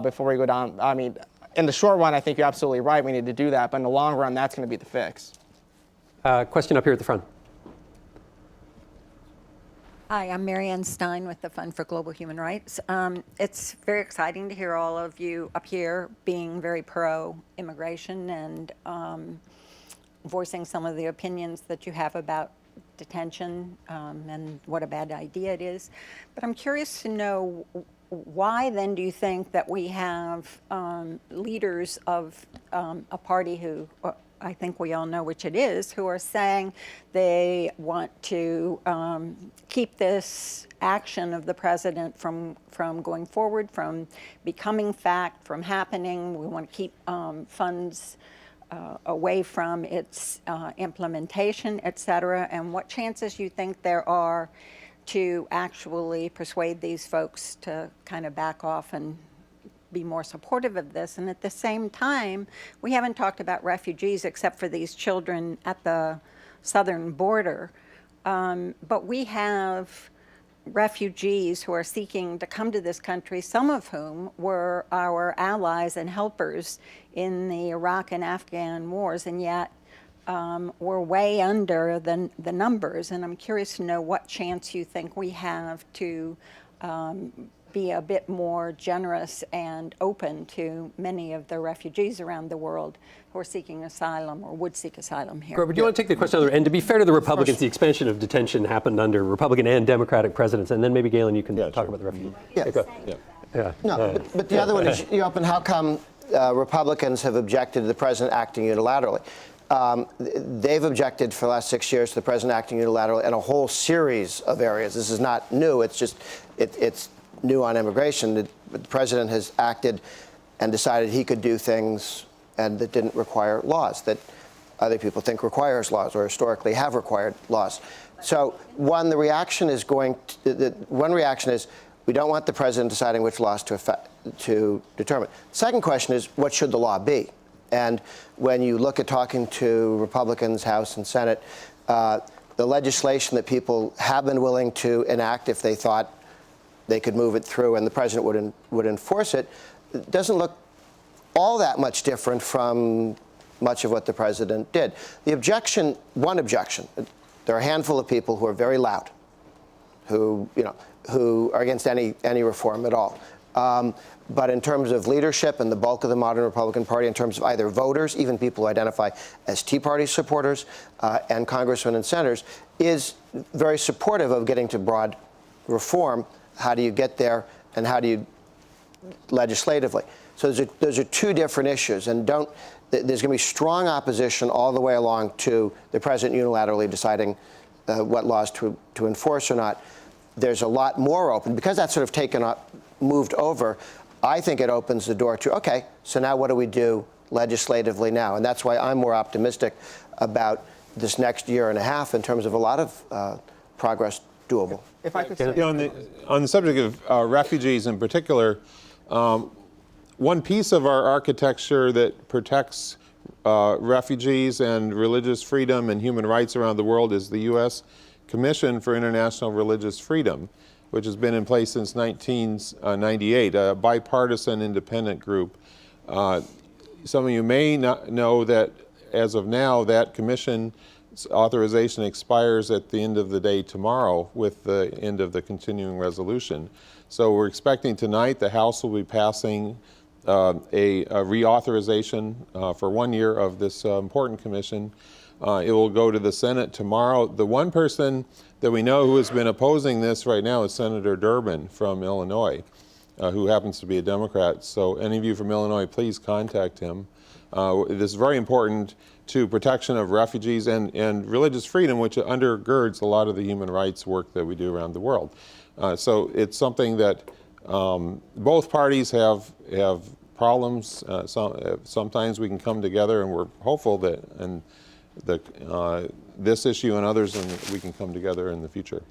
before we go down. I mean, in the short run, I think you're absolutely right. We need to do that. But in the long run, that's going to be the fix. Question up here at the front. Hi, I'm Marianne Stein with the Fund for Global Human Rights. It's very exciting to hear all of you up here being very pro-immigration and voicing some of the opinions that you have about detention and what a bad idea it is. But I'm curious to know, why then do you think that we have leaders of a party who, I think we all know which it is, who are saying they want to keep this action of the president from going forward, from becoming fact, from happening? We want to keep funds away from its implementation, et cetera, and what chances you think there are to actually persuade these folks to kind of back off and be more supportive of this. And at the same time, we haven't talked about refugees except for these children at the southern border, but we have refugees who are seeking to come to this country, some of whom were our allies and helpers in the Iraq and Afghan wars, and yet we're way under the numbers. And I'm curious to know what chance you think we have to be a bit more generous and open to many of the refugees around the world who are seeking asylum or would seek asylum here. Robert, do you want to take the question on? And to be fair to the Republicans, the expansion of detention happened under Republican and Democratic presidents. And then maybe, Galen, you can talk about the refugees. But the other one is, how come Republicans have objected to the president acting unilaterally? They've objected for the last 6 years to the president acting unilaterally in a whole series of areas. This is not new. It's just it's new on immigration. The president has acted and decided he could do things and that didn't require laws, that other people think requires laws or historically have required laws. So the reaction is one reaction is we don't want the president deciding which laws to determine. Second question is, what should the law be? And when you look at talking to Republicans, House and Senate, the legislation that people have been willing to enact if they thought they could move it through and the president would enforce it, doesn't look all that much different from much of what the president did. One objection, there are a handful of people who are very loud, who are against any reform at all. But in terms of leadership and the bulk of the modern Republican Party, in terms of either voters, even people who identify as Tea Party supporters, and congressmen and senators, is very supportive of getting to broad reform. How do you get there, and how do you legislatively? So those are two different issues, and there's going to be strong opposition all the way along to the president unilaterally deciding what laws to enforce or not. There's a lot more open because that's sort of moved over. I think it opens the door to, okay, so now what do we do legislatively now? And that's why I'm more optimistic about this next year and a half in terms of a lot of progress doable. If I could say, on the subject of refugees in particular, one piece of our architecture that protects refugees and religious freedom and human rights around the world is the U.S. Commission for International Religious Freedom, which has been in place since 1998, a bipartisan independent group. Some of you may not know that as of now, that commission's authorization expires at the end of the day tomorrow with the end of the continuing resolution. So we're expecting tonight the House will be passing a reauthorization for 1 year of this important commission. It will go to the Senate tomorrow. The one person that we know who has been opposing this right now is Senator Durbin from Illinois, who happens to be a Democrat. So any of you from Illinois, please contact him. This is very important to protection of refugees and religious freedom, which undergirds a lot of the human rights work that we do around the world. So it's something that both parties have problems. Sometimes we can come together, and we're hopeful that this issue and others, and we can come together in the future.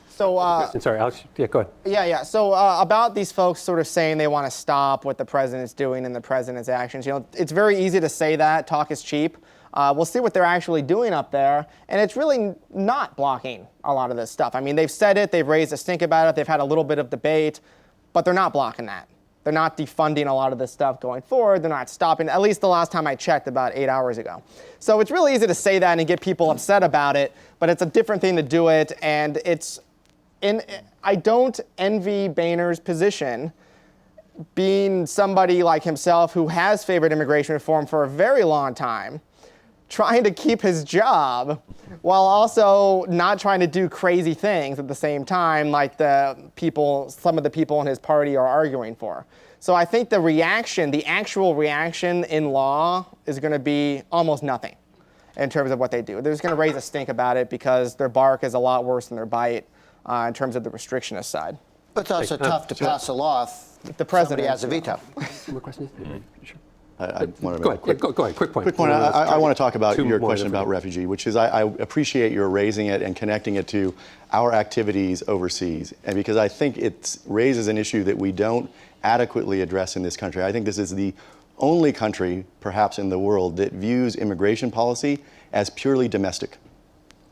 So, Sorry, Alex. Yeah, go ahead. yeah. So about these folks sort of saying they want to stop what the president's doing and the president's actions, it's very easy to say that. Talk is cheap. We'll see what they're actually doing up there, and it's really not blocking a lot of this stuff. I mean, they've said it, they've raised a stink about it, they've had a little bit of debate, but they're not blocking that. They're not defunding a lot of this stuff going forward. They're not stopping, at least the last time I checked about 8 hours ago. So it's really easy to say that and get people upset about it, but it's a different thing to do it, and I don't envy Boehner's position, being somebody like himself who has favored immigration reform for a very long time, trying to keep his job while also not trying to do crazy things at the same time like some of the people in his party are arguing for. So I think the actual reaction in law is going to be almost nothing in terms of what they do. They're just going to raise a stink about it because their bark is a lot worse than their bite in terms of the restrictionist side. But it's also tough to pass a law if the president somebody has a veto. More questions? Sure. I want to Go ahead. Go ahead. Quick point. Quick point. I want to talk about Two your more question about different- refugee, which is I appreciate your raising it and connecting it to our activities overseas, and because I think it raises an issue that we don't adequately address in this country. I think this is the only country, perhaps in the world, that views immigration policy as purely domestic.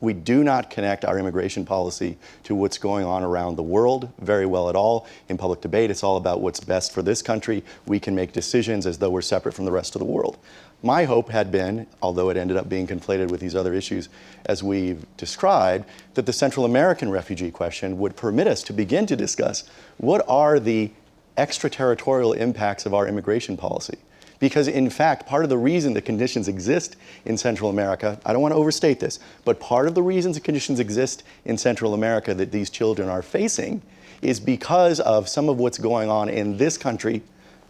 We do not connect our immigration policy to what's going on around the world very well at all. In public debate, it's all about what's best for this country. We can make decisions as though we're separate from the rest of the world. My hope had been, although it ended up being conflated with these other issues as we've described, that the Central American refugee question would permit us to begin to discuss what are the extraterritorial impacts of our immigration policy. Because in fact, part of the reason the conditions exist in Central America, I don't want to overstate this, but part of the reasons the conditions exist in Central America that these children are facing is because of some of what's going on in this country,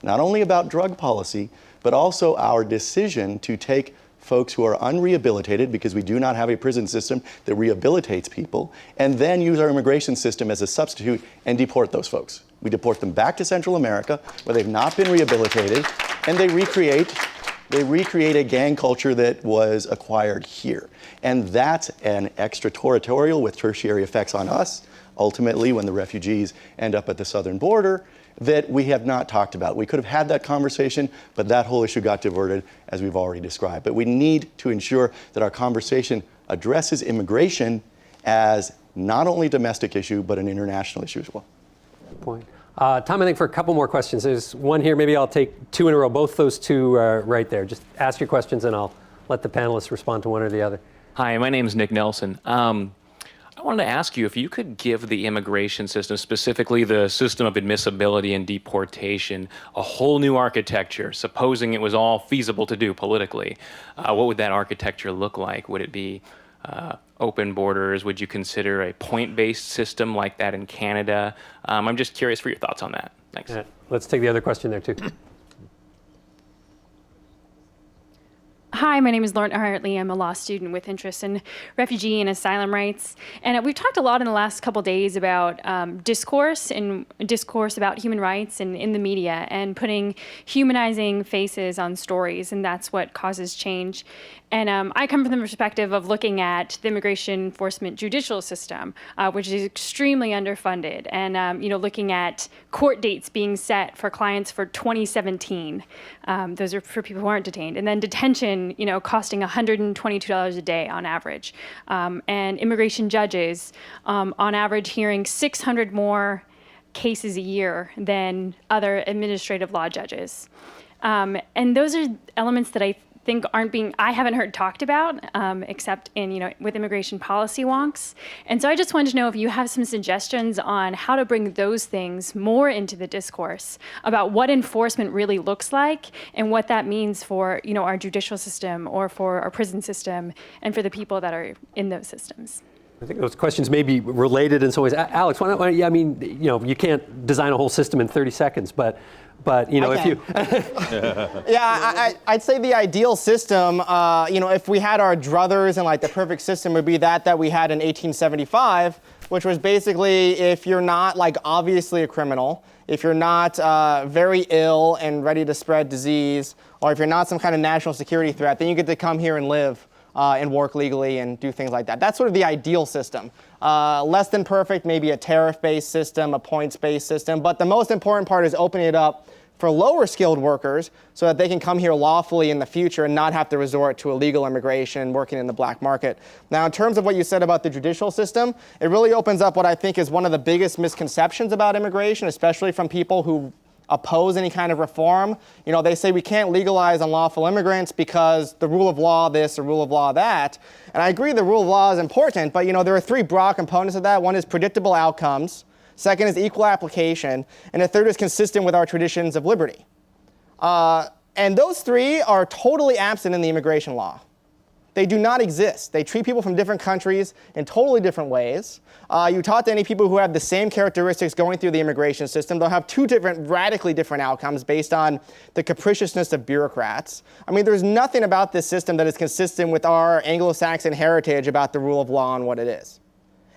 not only about drug policy, but also our decision to take folks who are unrehabilitated, because we do not have a prison system that rehabilitates people, and then use our immigration system as a substitute and deport those folks. We deport them back to Central America where they've not been rehabilitated, and they recreate a gang culture that was acquired here. And that's an extraterritorial with tertiary effects on us, ultimately when the refugees end up at the southern border, that we have not talked about. We could have had that conversation, but that whole issue got diverted, as we've already described. But we need to ensure that our conversation addresses immigration as not only a domestic issue, but an international issue as well. Good point. Tom, I think for a couple more questions. There's one here. Maybe I'll take two in a row. Both those two right there. Just ask your questions, and I'll let the panelists respond to one or the other. Hi, my name is Nick Nelson. I wanted to ask you if you could give the immigration system, specifically the system of admissibility and deportation, a whole new architecture, supposing it was all feasible to do politically. What would that architecture look like? Would it be open borders? Would you consider a point-based system like that in Canada? I'm just curious for your thoughts on that. Thanks. Let's take the other question there, too. Hi, my name is Lauren Hartley. I'm a law student with interests in refugee and asylum rights. And we've talked a lot in the last couple days about discourse about human rights and in the media and putting humanizing faces on stories, and that's what causes change. And I come from the perspective of looking at the immigration enforcement judicial system, which is extremely underfunded, and looking at court dates being set for clients for 2017. Those are for people who aren't detained, and then detention, costing $122 a day on average, and immigration judges, on average, hearing 600 more cases a year than other administrative law judges. And those are elements that I think I haven't heard talked about, except in, with immigration policy wonks. And so I just wanted to know if you have some suggestions on how to bring those things more into the discourse about what enforcement really looks like and what that means for, our judicial system or for our prison system and for the people that are in those systems. I think those questions may be related in some ways. Alex, you can't design a whole system in 30 seconds, but if you... Yeah, I'd say the ideal system, if we had our druthers and like the perfect system would be that we had in 1875, which was basically if you're not like obviously a criminal, if you're not very ill and ready to spread disease, or if you're not some kind of national security threat, then you get to come here and live and work legally and do things like that. That's sort of the ideal system. Less than perfect, maybe a tariff-based system, a points-based system, but the most important part is opening it up for lower skilled workers so that they can come here lawfully in the future and not have to resort to illegal immigration, working in the black market. Now, in terms of what you said about the judicial system, it really opens up what I think is one of the biggest misconceptions about immigration, especially from people who oppose any kind of reform. They say we can't legalize unlawful immigrants because the rule of law this, the rule of law that. And I agree the rule of law is important, but there are three broad components of that. One is predictable outcomes. Second is equal application. And the third is consistent with our traditions of liberty. And those three are totally absent in the immigration law. They do not exist. They treat people from different countries in totally different ways. You talk to any people who have the same characteristics going through the immigration system, they'll have two radically different outcomes based on the capriciousness of bureaucrats. I mean, there's nothing about this system that is consistent with our Anglo-Saxon heritage about the rule of law and what it is.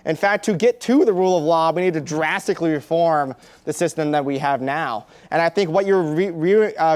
In fact, to get to the rule of law, we need to drastically reform the system that we have now. And I think what you're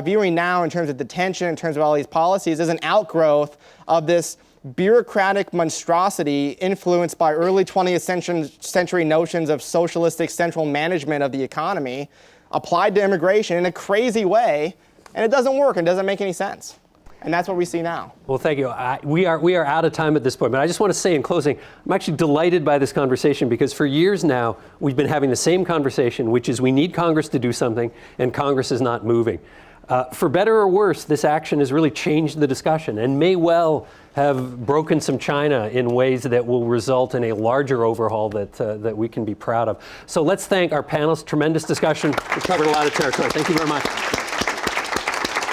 viewing now in terms of detention, in terms of all these policies, is an outgrowth of this bureaucratic monstrosity influenced by early 20th century notions of socialistic central management of the economy applied to immigration in a crazy way, and it doesn't work and doesn't make any sense. And that's what we see now. Well, thank you. We are out of time at this point, but I just want to say in closing, I'm actually delighted by this conversation because for years now, we've been having the same conversation, which is we need Congress to do something, and Congress is not moving. For better or worse, this action has really changed the discussion and may well have broken some china in ways that will result in a larger overhaul that we can be proud of. So let's thank our panelists. Tremendous discussion. We covered a lot of territory. Thank you very much.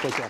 Take care.